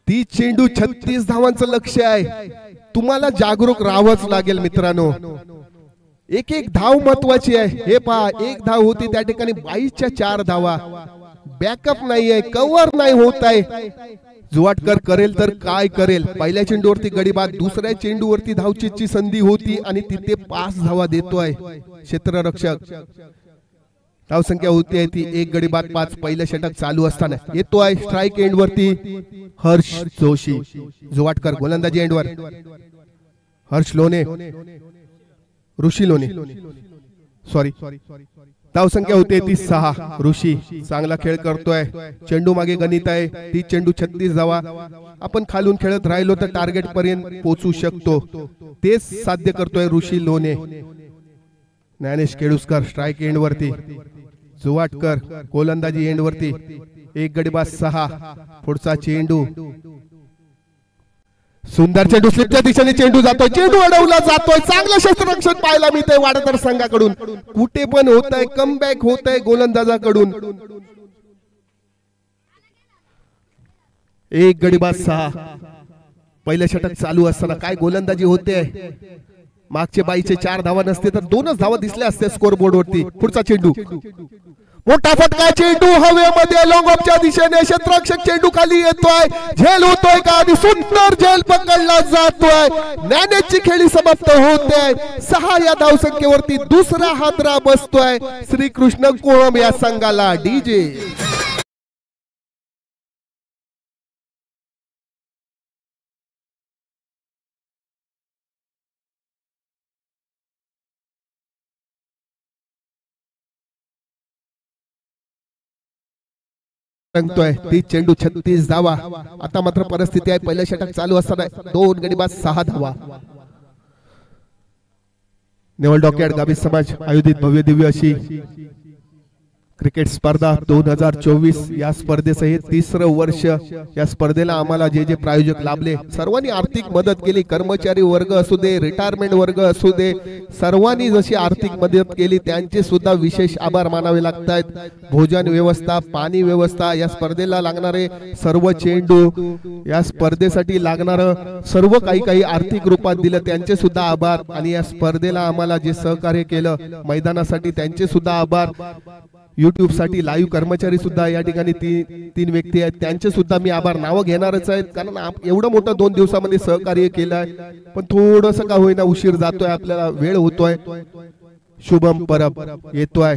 30 चेंडू 36 धावांचं लक्ष आहे. तुम्हाला जागरूक राहावंच लागेल मित्रांनो. एक एक धाव महत्वाची आहे. हे पहा 1 धाव होती त्या ठिकाणी 22च्या 4 धावा. बॅकअप नाहीये, कव्हर नाही होत आहे. जुवाटकर करेल तर काय करेल. पहिल्या चेंडूवरती गडी बाद. दुसऱ्या चेंडूवरती धावचीची संधी होती आणि तिथे 5 धावा देतोय क्षेत्ररक्षक. धावसंख्या होती आहे ती 1 गडी बाद 5. पहिलं षटक चालू असताना येतोय स्ट्राईक एंड वरती हर्ष जोशी. जुवाटकर गोलंदाजी एंडवर. हर्ष लोणे, ऋषी लोणे, सॉरी. धावसंख्या होते ती 6. ऋषी चांगला खेळ करतोय. चेंडू मागे गणित आहे. 30 चेंडू 36 धावा. आपण खालून खेळत राहिलो तर टार्गेट पर्यंत पोहोचू शकतो. तेच साध्य करतोय ऋषी लोणे. ज्ञानेश केळुसकर स्ट्राईक एंड वरती. जुवाटकर गोलंदाजी एंड वरती. 1 गडी बाद 6. पुढचा चेंडू. सुंदर चेंडू स्लिपच्या दिशेने चेंडू जातोय. चेंडू अडवला जातोय. चांगलं क्षेत्ररक्षण पाहायला मिळतंय वाडातर संघाकडून. कुठे पण होत आहे, कमबॅक होत आहे गोलंदाजाकडून. 1 गडी बाद 6. पहिलं षटक चालू असताना काय गोलंदाजी होते. मागचे 22चे 4 धावा नसते तर 2च धावा दिसल्या असत्या स्कोर बोर्ड वरती. पुढचा चेंडू. मोठा फटका. चेंडू हवेमध्ये लॉंग ऑफच्या दिशेने. क्षेत्ररक्षक चेंडू खाली येतोय. झेल होतोय का आणि सुंदर झेल पकडला जातोय. ज्ञानेशची खेळी समाप्त होते. 6 या धावसंख्येवरती दुसरा हादरा बसतोय श्रीकृष्ण कोळंब या संघाला. डीजे रंगतोय. 30 चेंडू 36 धावा. आता मात्र परिस्थिती आहे पहिलं षटक चालू असताना 2 गडी बाद 6 धावा. नेवल डॉकयार्ड गाभी समाज आयोजित भव्य दिव्य अशी क्रिकेट स्पर्धा 2024 या स्पर्धेचं हे 3रं वर्ष. या स्पर्धेला आम्हाला जे जे प्रायोजक लाभले सर्वांनी आर्थिक मदत केली. कर्मचारी वर्ग असू दे, रिटायरमेंट वर्ग असू दे, सर्वांनी जशी आर्थिक मदत केली त्यांचे सुद्धा विशेष आभार मानावे लागतात. भोजन व्यवस्था, पाणी व्यवस्था, या स्पर्धेला लागणारे सर्व चेंडू, या स्पर्धेसाठी लागणारं सर्व काही आर्थिक रूपात दिलं त्यांचे सुद्धा आभार. आणि या स्पर्धेला आम्हाला जे सहकार्य केलं मैदानासाठी त्यांचे सुद्धा आभार. युट्यूब साठी लाईव्ह कर्मचारी सुद्धा या ठिकाणी 3 व्यक्ती आहेत त्यांचे सुद्धा मी आभार. नावं घेणारच आहेत कारण एवढं मोठं 2 दिवसामध्ये सहकार्य केलंय. पण थोडस का होईना उशीर जातोय, आपल्याला वेळ होतोय. शुभम परब येतोय.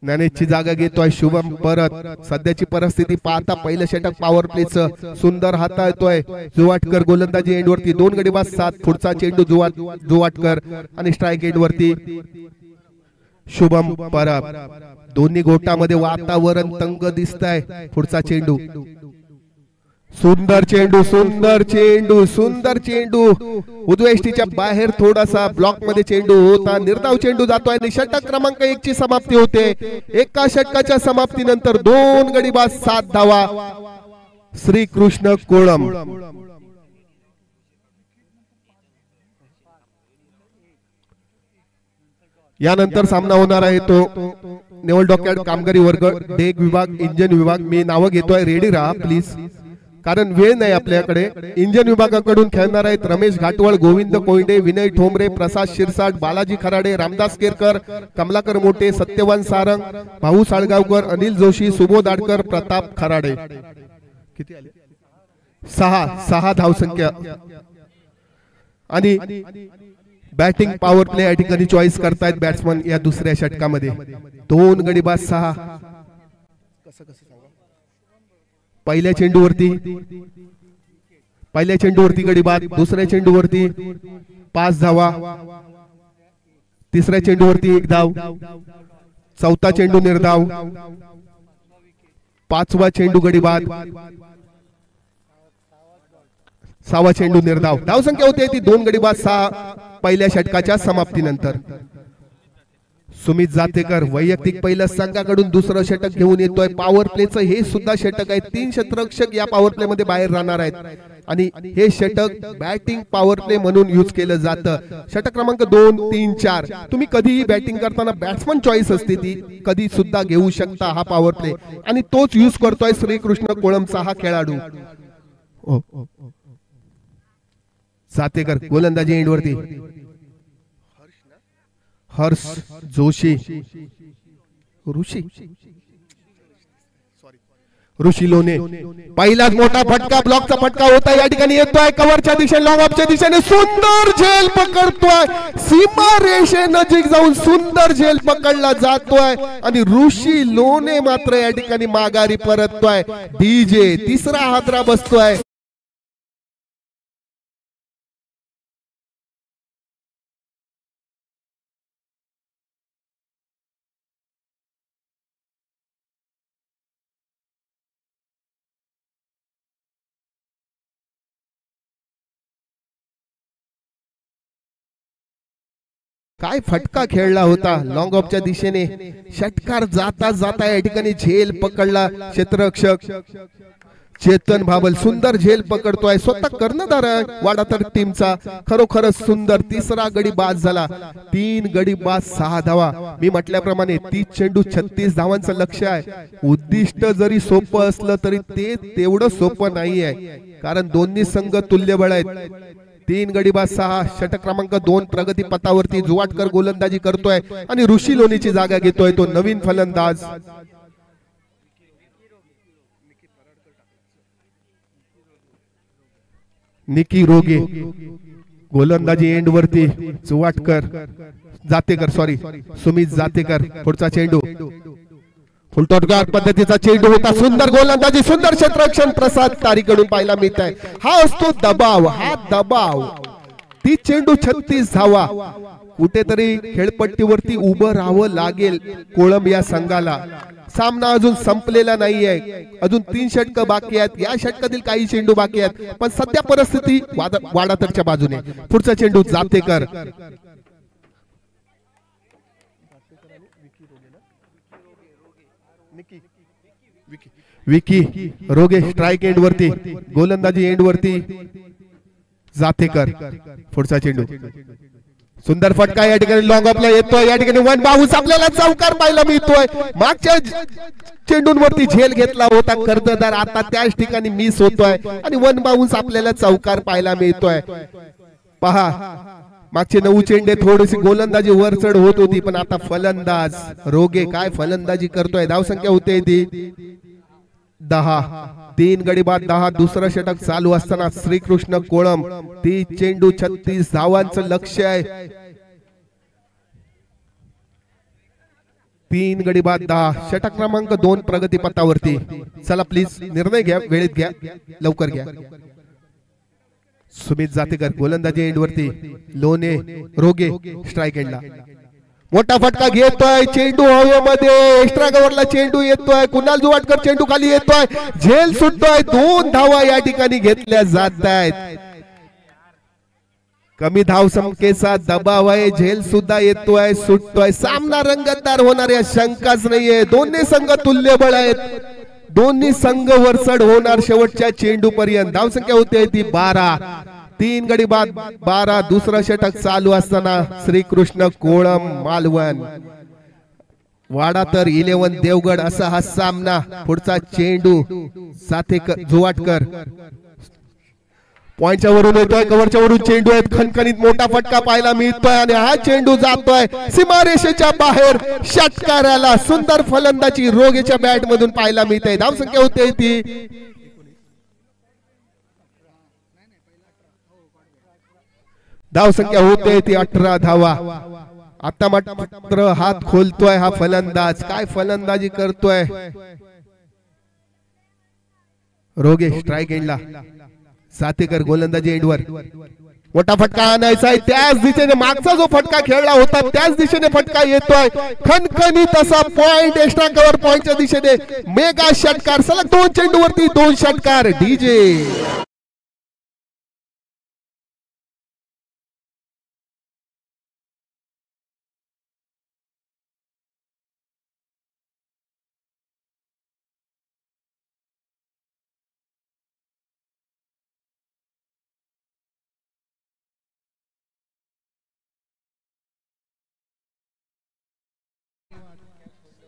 ज्ञानेशची जागा घेतोय शुभम परत. सध्याची परिस्थिती पाहता पहिलं षटक पॉवर प्लेचं सुंदर हाताळतोय जुवाटकर. गोलंदाजी एंड वरती 2 गडी बाद 7. पुढचा चेंडू जुवाटकर आणि स्ट्राईक एंड वरती शुभम परब. दोन्ही गोटामध्ये वातावरण तंग दिसतंय. पुढचा चेंडू, सुंदर चेंडू, सुंदर चेंडू, सुंदर चेंडू, उद्वेष्टीच्या बाहेर थोडासा ब्लॉक मध्ये चेंडू होता. निर्धाव चेंडू जातोय आणि षटक क्रमांक 1 ची समाप्ती होते. एका षटकाच्या समाप्तीनंतर 2 गडी बाद 7 धावा श्रीकृष्ण कोळम. यानंतर सामना होणार आहे तो नेवल डॉकयार्ड कामगारी वर्ग, डेक विभाग, इंजन विभाग. मी नावं घेतोय, रेडी राहा प्लीज, कारण वेळ नाही आपल्याकडे. इंजन विभागाकडून खेळणार आहेत रमेश घाटवळ, गोविंद कोयडे, विनय ठोंबरे, प्रसाद शिरसाट, बालाजी खराडे, रामदास केरकर, कमलाकर मोठे, सत्यवान सारंग, भाऊ साळगावकर, अनिल जोशी, सुबोध आडकर, प्रताप खराडे. किती आले? 6 धावसंख्या. आणि बॅटिंग पॉवर प्ले या ठिकाणी चॉईस करतायत बॅट्समन या दुसऱ्या षटकामध्ये. 2 गडी बाद 6. पहिल्या चेंडूवरती गडी बाद, दुसऱ्या चेंडूवरती 5 धावा, तिसऱ्या चेंडूवरती 1 धाव, चौथा चेंडू निर्धाव, 5वा चेंडू गडी बाद, 6वा चेंडू निर्धाव. धावसंख्या होती ती 2 गडी बाद 6 पहिल्या षटकाच्या समाप्तीनंतर. सुमित जातेकर वैयक्तिक पहिल्या संघाकडून दुसरं षटक घेऊन येतोय. पॉवर प्लेचं हे सुद्धा षटक आहे. 3 षटरक्षक या पॉवर प्ले मध्ये बाहेर राहणार आहेत आणि हे षटक बॅटिंग पॉवर प्ले म्हणून यूज केलं जातं. षटक क्रमांक 2, 3, 4 तुम्ही कधीही बॅटिंग करताना बॅट्समन चॉईस असते ती कधी सुद्धा घेऊ शकता हा पॉवर प्ले, आणि तोच यूज करतोय श्रीकृष्ण कोळमचा हा खेळाडू. जातेकर गोलंदाजी एंडवरती, हर्ष जोशी, ऋषी लोणे. पहिलाच मोठा फटका, ब्लॉकचा फटका होता या ठिकाणी येतोय. कव्हरच्या दिशेने, लॉंग ऑफच्या दिशेने सुंदर झेल पकडतोय. सीमा रेषे नजीक जाऊन सुंदर झेल पकडला जातोय आणि ऋषी लोणे मात्र या ठिकाणी माघारी परततोय. डीजे तिसरा हादरा बसतोय. काय फटका खेळला होता लॉंग ऑफच्या दिशेने. षटकार जाता जाता या ठिकाणी झेल पकडला क्षेत्ररक्षक चेतन भाबल. सुंदर झेल पकडतोय, स्वतः कर्णधार वाडातर टीमचा. खरोखरच सुंदर. तिसरा गडी बाद झाला. 3 गडी बाद 6 धावा. मी म्हटल्याप्रमाणे 30 चेंडू 36 धावांचं लक्ष्य आहे. उद्दिष्ट जरी सोपं असलं तरी ते तेवढं सोपं नाही आहे, कारण दोन्ही संघ तुल्यबळ आहेत. 3 गडी बाद 6. षटक क्रमांक 2 प्रगती पथावरती जुवाटकर गोलंदाजी करतोय आणि ऋषी लोणीची जागा घेतोय तो नवीन फलंदाज. निकी रोगे गोलंदाजी एंड वरती, जुवाटकर जातेकर सुमित जातेकर. पुढचा चेंडू फुलटॉट पद्धतीचा चेंडू होता. सुंदर गोलंदाजी, सुंदर क्षेत्ररक्षण प्रसाद तारीकडून पाहायला मिळत आहे. हा असतो दबाव, हा दबाव. 30 चेंडू 36 धावा. कुठेतरी खेळपट्टीवरती उभं राहावं लागेल कोळम या संघाला. सामना अजून संपलेला नाहीये. अजून 3 षटक बाकी आहेत. या षटकातील काही चेंडू बाकी आहेत, पण सध्या परिस्थिती वाडातरच्या बाजूने. पुढचा चेंडू जातेकर. विकी रोगे स्ट्राइक एंड वरती, गोलंदाजी एंड वरती जातेकर. पुढचा चेंडू, सुंदर फटका या ठिकाणी लॉंग ऑफला येतोय. या ठिकाणी वन बाउन्स आपल्याला चौकार पाहायला मिळतोय. मागच्या चेंडूंवरती झेल घेतला होता कर्जदार, आता त्याच ठिकाणी मिस होतोय आणि वन बाउन्स आपल्याला चौकार पाहायला मिळतोय. पहा, मागचे 9 चेंडे थोडीशी गोलंदाजी वर चढ होत होती, पण आता फलंदाज रोगे काय फलंदाजी करतोय. धावसंख्या होते ती 10. 3 गडी बाद 10. दुसरं षटक चालू असताना श्रीकृष्ण कोळम 30 चेंडू 36 धावांचं लक्ष्य आहे. 3 गडी बाद 10. षटक क्रमांक 2 प्रगती पथावरती. चला प्लीज निर्णय घ्या, वेळेत घ्या, लवकर घ्या. सुमित जातेकर गोलंदाजी एंड वरती, लोणे रोगे स्ट्राइक एंडला. मोठा फटका घेतोय, चेंडू हवेमध्ये, एक्स्ट्रा कव्हरला चेंडू येतोय, कुणाल जुवाटकर चेंडू खाली येतोय, झेल सुटतोय, 2 धावा या ठिकाणी घेतल्या जात आहेत. कमी धाव संख्येचा दबाव आहे, झेल सुद्धा येतोय, सुटतोय, सामना रंगतदार होणार या शंकाच नाहीये. दोन्ही संघ तुल्यबळ आहेत, दोन्ही संघ वरचढ होणार शेवटच्या चेंडू पर्यंत. धावसंख्या होते ती 12, 3 गडी बाद 12. दुसरं षटक चालू असताना श्रीकृष्ण कोळम मालवण वाडा तर 11 देवगड असा हा सामना. पुढचा चेंडू साथेकर जुवाटकर पॉइंटच्या वरून येतोय, कव्हरच्या वरून चेंडू आहेत, खणखणीत मोठा फटका पाहायला मिळतोय आणि हा चेंडू जातोय सीमारेषेच्या बाहेर. षटकाराला सुंदर फलंदाजी रोगेच्या बॅट मधून पाहायला मिळते. धावसंख्या होते ती धावसंख्या होते ती 18 धावा. आता मात्र हात खोलतोय हा फलंदाज, काय फलंदाजी करतोय रोगे. स्ट्राइक एंडला साथेकर गोलंदाजी एंडवर. मोठा फटका आणायचा आहे, त्याच दिशेने मागचा जो फटका खेळला होता त्याच दिशेने फटका येतोय. खणखणीत असा पॉइंट, एक्स्ट्रा कव्हर पॉइंटच्या दिशेने मेगा षटकार. सलग 2 चेंडूवरती 2 षटकार. डीजे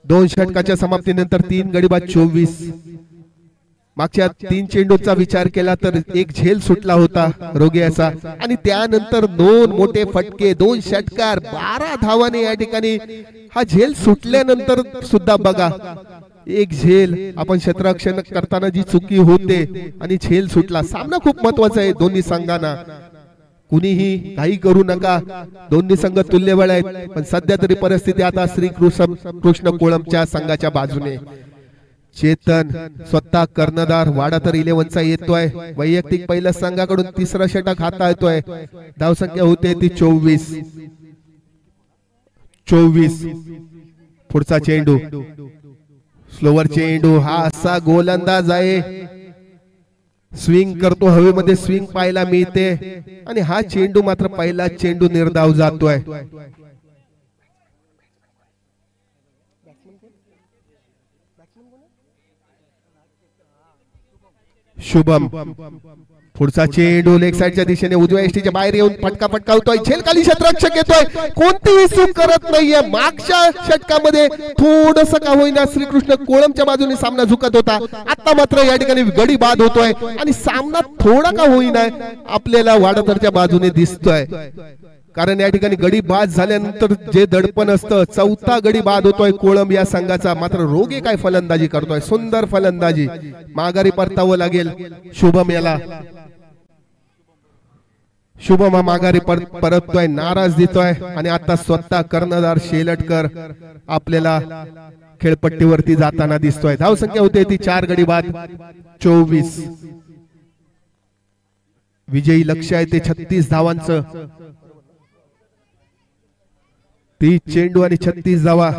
दोन षटकाच्या समाप्तीनंतर 3 गडी बाद 24. मागच्या 3 चेंडूचा विचार केला तर एक झेल सुटला होता रोगियाचा आणि त्यानंतर 2 मोठे फटके, 2 षटकार, 12 धावाने या ठिकाणी हा झेल सुटल्यानंतर सुद्धा बघा एक झेल आपण क्षेत्ररक्षण करताना जी चुकी होते आणि झेल सुटला. सामना खूप महत्वाचा आहे दोन्ही संघांना. कुणीही काही करू नका, दोन्ही संघ तुल्यबळ आहेत. पण सध्या तरी परिस्थिती आता श्रीकृष्ण कोळमच्या संघाच्या बाजूने. चेतन स्वतः कर्णधार वाडा तर 11चा येतोय. वैयक्तिक पहिल्या संघाकडून 3रा षटक हाताळतोय. धावसंख्या होते ती 24. पुढचा चेंडू स्लोवर चेंडू. हा असा गोलंदाज आहे, स्विंग करतो, हवेमध्ये स्विंग पाहायला मिळते आणि हा चेंडू मात्र पहिला चेंडू निर्धाव जातोय. शुभम पुढचा चेंडू लेग साइडच्या दिशेने उजव्या एसटीच्या बाहेर येऊन फटका फटकावतोय. झेल खाली क्षेत्ररक्षक येतोय, कोणतीही चूक करत नाहीये. मागच्या षटकामध्ये थोडस का होईना श्रीकृष्ण कोळमच्या बाजूने सामना झुकत होता. आता मात्र या ठिकाणी गडी बाद होतोय आणि सामना थोडा का होईना आपल्याला वाडातरच्या बाजूने दिसतोय. कारण या ठिकाणी गडी बाद झाल्यानंतर जे दडपण असतं, 4था गडी बाद होतोय कोळम या संघाचा. मात्र रोगे काय फलंदाजी करतोय, सुंदर फलंदाजी. माघारी परतावं लागेल शुभम याला. शुभम हा माघारी परततोय, नाराज दिसतोय आणि आता स्वतः कर्णधार शेलटकर आपल्याला खेळपट्टीवरती जाताना दिसतोय. धावसंख्या होते ती 4 गडी बाद 24. विजयी लक्ष्य आहे ते 36 धावांचं. 30 चेंडू आणि 36 धावा.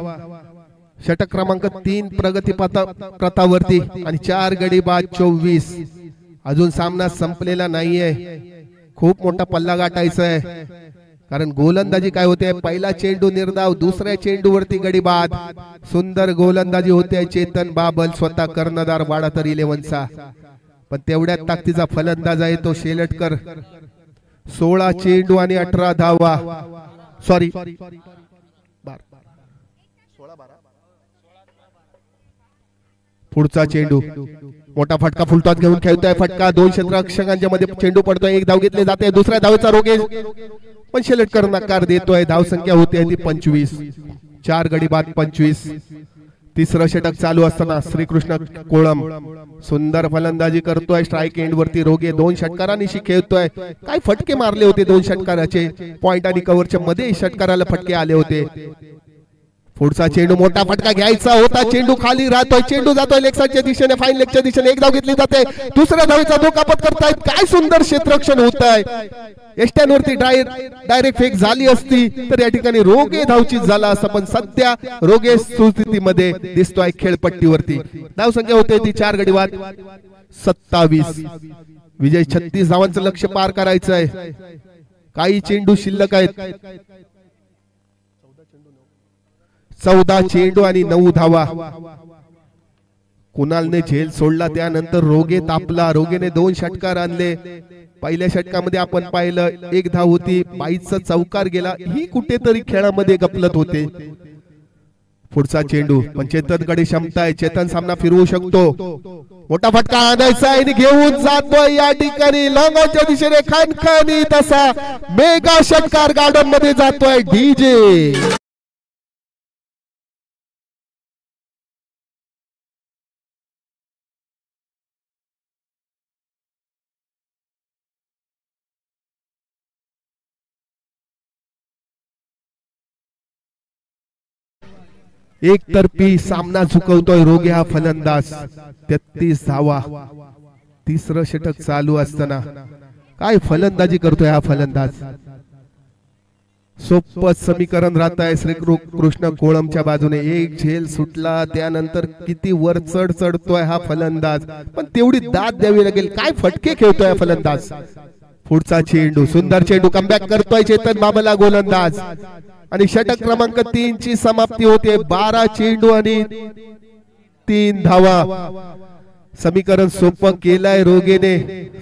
षटक क्रमांक 3 प्रगती पथावरती आणि 4 गडी बाद 24. अजून सामना संपलेला नाहीये, खूप मोठा पल्ला गाठायचा आहे. कारण गोलंदाजी काय होते, पहिला चेंडू निर्धाव, दुसऱ्या चेंडूवरती गडी बाद. सुंदर गोलंदाजी होते चेतन बाबल स्वतः कर्णधार वाडा तर 11चा. पण तेवढ्या ताकदीचा फलंदाज आहे तो शेलटकर. 16 चेंडू आणि 18 धावा. सॉरी पुढचा चेंडू मोठा फटका फुलटॉस घेऊन खेळतोय. फटका 2 क्षेत्ररक्षकांच्या मध्ये चेंडू पडतोय. 1 धाव घेतले जाते, दुसऱ्या धावेचा रोगे पण शेलटकर नकार देतोय. धावसंख्या होते ती 25. 4 गडी बाद 25. 3रं षटक चालू असताना श्रीकृष्ण कोळम सुंदर फलंदाजी करतोय. स्ट्राइक एंड वरती रोगे 2 षटकारांनी खेळतोय. काय फटके मारले होते 2 षटकाराचे, पॉइंट आणि कव्हरच्या मध्ये षटकाराला फटके आले होते. पुढचा चेंडू मोठा फटका घ्यायचा होता, चेंडू खाली राहतोय, चेंडू जातोय लेग साईडच्या दिशेने, फाईन लेगच्या दिशेने, एक धाव घेतली जाते, दुसऱ्या धावेचा धोका पत्करतायत, काय सुंदर क्षेत्ररक्षण होत आहे. एष्ट्यांवरती डायरेक्ट फेक झाली असती तर या ठिकाणी रोगे धावचीत झाला असता, पण सध्या रोगे सुस्थितीमध्ये दिसतोय खेळपट्टीवरती. धाव संख्या होते ती 4 गडी बाद 27. विजय 36 धावांचं लक्ष्य पार करायचं आहे. काही चेंडू शिल्लक आहेत, 14 चेंडू आणि 9 धावा. कुणालने झेल सोडला, त्यानंतर रोगे तापला, रोगेने 2 षटकार आणले. पहिल्या षटकामध्ये आपण पाहिलं 1 धाव होती, बाईचा चौकार गेला, ही कुठेतरी खेळामध्ये गपलत होते. पुढचा चेंडू, पण चेतनकडे क्षमता आहे, चेतन सामना फिरवू शकतो. मोठा फटका आणायचा आहे आणि घेऊन जातोय या ठिकाणी लॉंगॉनच्या दिशेने खणखणी तसा मेगा षटकार गार्डन मध्ये जातोय डीजे. एक तर्फी सामना झुकवतोय रोगे हा फलंदाज. 33 धावा, तिसरं षटक चालू असताना काय फलंदाजी करतोय हा फलंदाज. सोपं समीकरण राहत आहे श्रीकृष्ण कोळमच्या बाजूने. एक झेल सुटला, त्यानंतर किती वर चढतोय हा फलंदाज, पण तेवढी दाद द्यावी लागेल. काय फटके खेळतोय हा फलंदाज. पुढचा चेंडू, सुंदर चेंडू, कमबॅक करतोय चेतन बाबला गोलंदाज आणि षटक क्रमांक 3 ची समाप्ती होते. 12 चेंडू आणि 3 धावा. समीकरण सोपं केलंय रोगेने,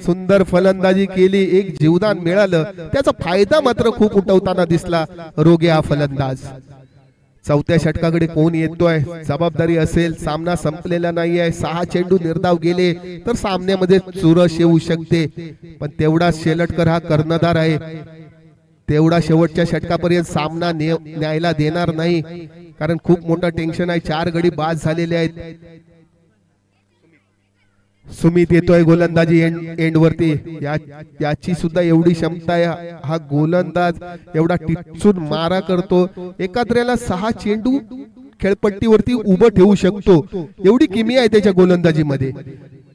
सुंदर फलंदाजी केली, एक जीवदान मिळालं, त्याचा फायदा मात्र खूप उठवताना दिसला रोगे हा फलंदाज. चौथ्या षटकाकडे कोण येतोय, जबाबदारी असेल. सामना संपलेला नाहीये, 6 चेंडू निर्धाव गेले तर सामन्यामध्ये चुरस येऊ शकते, पण तेवढा शेलटकर हा कर्णधार आहे, तेवढा शेवटच्या षटकापर्यंत सामना न्यायला देणार नाही, कारण खूप मोठं टेन्शन आहे. 4 गडी बाद झालेले आहेत. सुमित येतोय गोलंदाजी एंड वरती, याची सुद्धा एवढी क्षमता आहे. हा गोलंदाज एवढा टिचून मारा करतो, एकाद्रेला 6 चेंडू खेळपट्टीवरती उभं ठेवू शकतो, एवढी किमी आहे त्याच्या गोलंदाजीमध्ये.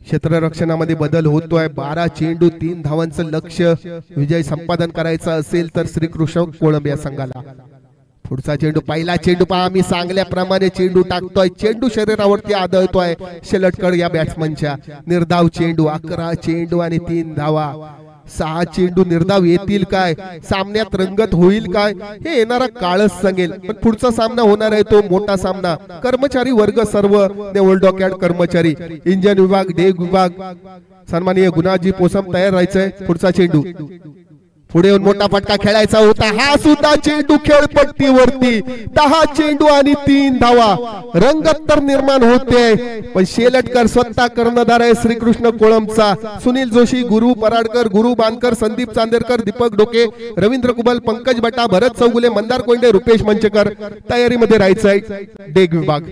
क्षेत्ररक्षणामध्ये बदल होतोय. 12 चेंडू 3 धावांचं लक्ष्य विजय संपादन करायचा असेल तर श्रीकृष्ण कोळंब या संघाला. पुढचा चेंडू, पहिला चेंडू पहा, मी सांगल्याप्रमाणे चेंडू टाकतोय, चेंडू शरीरावरती आदळतोय शेलटकर या बॅट्समनच्या. निर्धाव चेंडू, 11 चेंडू आणि 3 धावा. 6 चेंडू निर्धाव येतील काय, सामन्यात रंगत होईल काय, हे येणारा काळच सांगेल. पण पुढचा सामना होणार आहे तो मोठा सामना. कर्मचारी वर्ग सर्व नेवल डॉकयार्ड कर्मचारी, इंजन विभाग, डेग विभाग, सन्माननीय गुणाजी पोसम तयार राहायचंय. पुढचा चेंडू, पुढे येऊन मोठा फटका खेळायचा होता, हा सुद्धा चेंडू खेळपट्टीवरती. 10 चेंडू आणि 3 धावा. रंगत तर निर्माण होते, पण शेलटकर स्वतः कर्णधार आहे श्रीकृष्ण कोळमचा. सुनील जोशी, गुरु पराडकर, गुरु बांदकर, संदीप चांदेरकर, दीपक डोके, रवींद्र कुबल, पंकज बटा, भरत चौगुले, मंदार कोंडे, रुपेश मंचकर तयारीमध्ये राहायचंय डेग विभाग.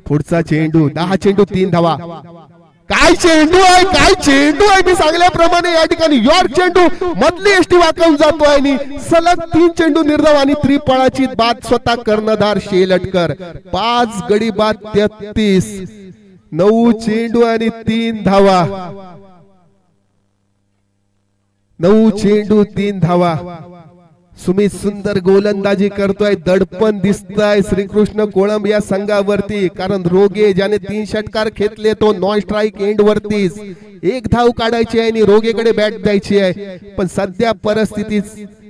पुढचा चेंडू, 10 चेंडू 3 धावा. काय चेंडू आहे, काय चेंडू आहे, मी सांगल्याप्रमाणे या ठिकाणी यॉर्क चेंडू मधली एसटी वाकवून जातोय आणि सलग 3 चेंडू निर्धाव आणि त्रिफळाची बाद स्वतः कर्णधार शेलटकर. 5 गडी बाद 33, 9 चेंडू आणि 3 धावा. 9 चेंडू 3 धावा. सुमित सुंदर गोलंदाजी करतोय, दडपण दिसतंय श्रीकृष्ण कोळंब या संघावरती, कारण रोगे ज्याने 3 षटकार घेतले तो नॉन स्ट्राईक एंड वरतीच. 1 धाव काढायची आहे आणि रोगेकडे बॅट द्यायची आहे, पण सध्या परिस्थिती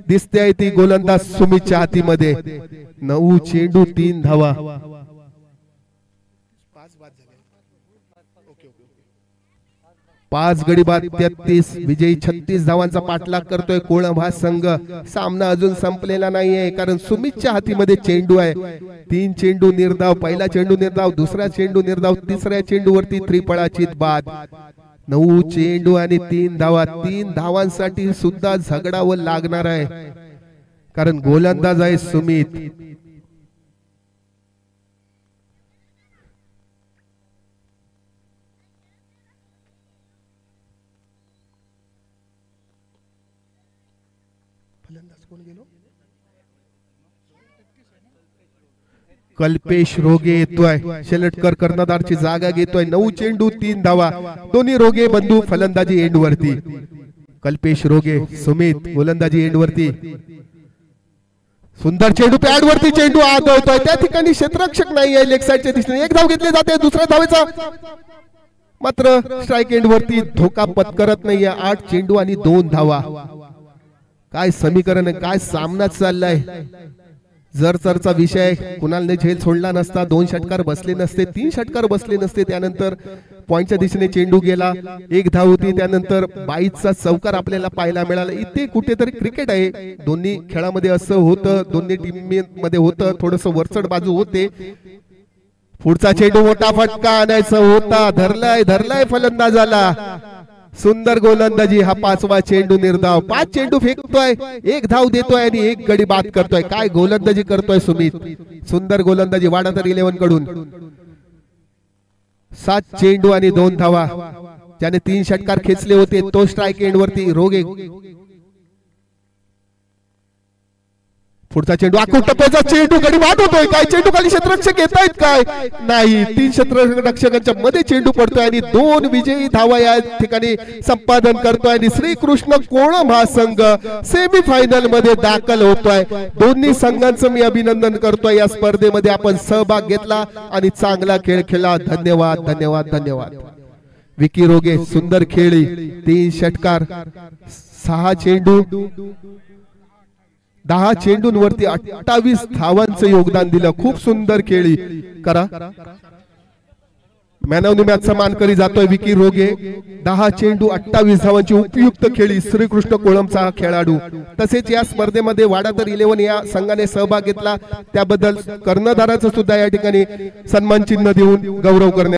दिसते ती गोलंदाज सुमितच्या हातीमध्ये. 9 चेंडू 3 धावा. 5 गडी बाद 33, विजयी 36 धावांचा पाठलाग करतोय कोळंब हा संघ. सामना अजून संपलेला नाहीये, कारण सुमितच्या हातीमध्ये चेंडू आहे. 3 चेंडू निर्धाव, पहिला चेंडू निर्धाव, दुसरा चेंडू निर्धाव, तिसऱ्या चेंडूवरती त्रिफळाची बाद. 9 चेंडू आणि 3 धावा. 3 धावांसाठी सुद्धा झगडावं लागणार आहे, कारण गोलंदाज आहे सुमित. कल्पेश रोगे येतोय, शेलटकर कर्णधारची जागा घेतोय, 9 चेंडू 3 धावा, दोन्ही रोगे बंधू फलंदाजी एंड वरती. कल्पेश रोगे, सुमित गोलंदाजी एंड वरती. सुंदर चेंडू पॅड वरती, चेंडू आदळतोय, त्या ठिकाणी क्षेत्ररक्षक नाहीये लेग साइडच्या दिशेने. एक धाव घेतली जाते, दुसऱ्या धावेचा मात्र स्ट्राइक एंड वरती धोका पत्करत नाहीये. 8 चेंडू आणि 2 धावा. काय समीकरण आहे, काय सामना चाललाय. जर चरचा विषय कुणालने झेल सोडला नसता, 2 षटकार बसले नसते, 3 षटकार बसले नसते, त्यानंतर पॉइंटच्या दिशेने चेंडू गेला, 1 धाव होती, त्यानंतर 22चा चौकार आपल्याला पाहायला मिळाला. इथे कुठेतरी क्रिकेट आहे, दोन्ही खेळामध्ये असं होतं, दोन्ही टीम मध्ये होतं, थोडस वरचढ बाजू होते. पुढचा चेंडू मोठा फटका आणायचा होता, धरलाय फलंदाजाला. सुंदर गोलंदाजी, हा 5वा चेंडू निर्धाव. 5 चेंडू फेकतोय, 1 धाव देतोय आणि 1 गडी बाद करतोय. काय गोलंदाजी करतोय सुमित, सुंदर गोलंदाजी वाडातर 11 कडून. 7 चेंडू आणि 2 धावा. ज्याने 3 षटकार खेचले होते तो स्ट्राइक एंड वरती रोगे. पुढचा चेंडू आखून टप्प्याचा चेंडू, गडी बाद होतोय. काय चेंडू खाली क्षेत्ररक्षक येत आहेत काय, नाही. 3 क्षेत्ररक्षकांच्या मध्ये चेंडू पडतोय आणि 2 विजयी धावा या ठिकाणी संपादन करतोय आणि श्रीकृष्ण कोळम हा संघ सेमी फायनल मध्ये दाखल होतोय. दोन्ही संघांचं मी अभिनंदन करतोय. या स्पर्धेमध्ये आपण सहभाग घेतला आणि चांगला खेळ खेळला. धन्यवाद धन्यवाद धन्यवाद. विकी रोगे सुंदर खेळी, 3 षटकार, 6 चेंडू, 10 चेंडूंवरती 28 धावांचं योगदान दिलं. खूप सुंदर खेळी करा. मॅन ऑफ द मॅचचा मानकरी जातोय विकी रोगे. 10 चेंडू 28 धावांची उपयुक्त खेळी श्रीकृष्ण कोळमचा हा खेळाडू. तसेच या स्पर्धेमध्ये वाडातर 11 या संघाने सहभाग घेतला, त्याबद्दल कर्णधाराचं सुद्धा या ठिकाणी सन्मान चिन्ह देऊन गौरव करण्यात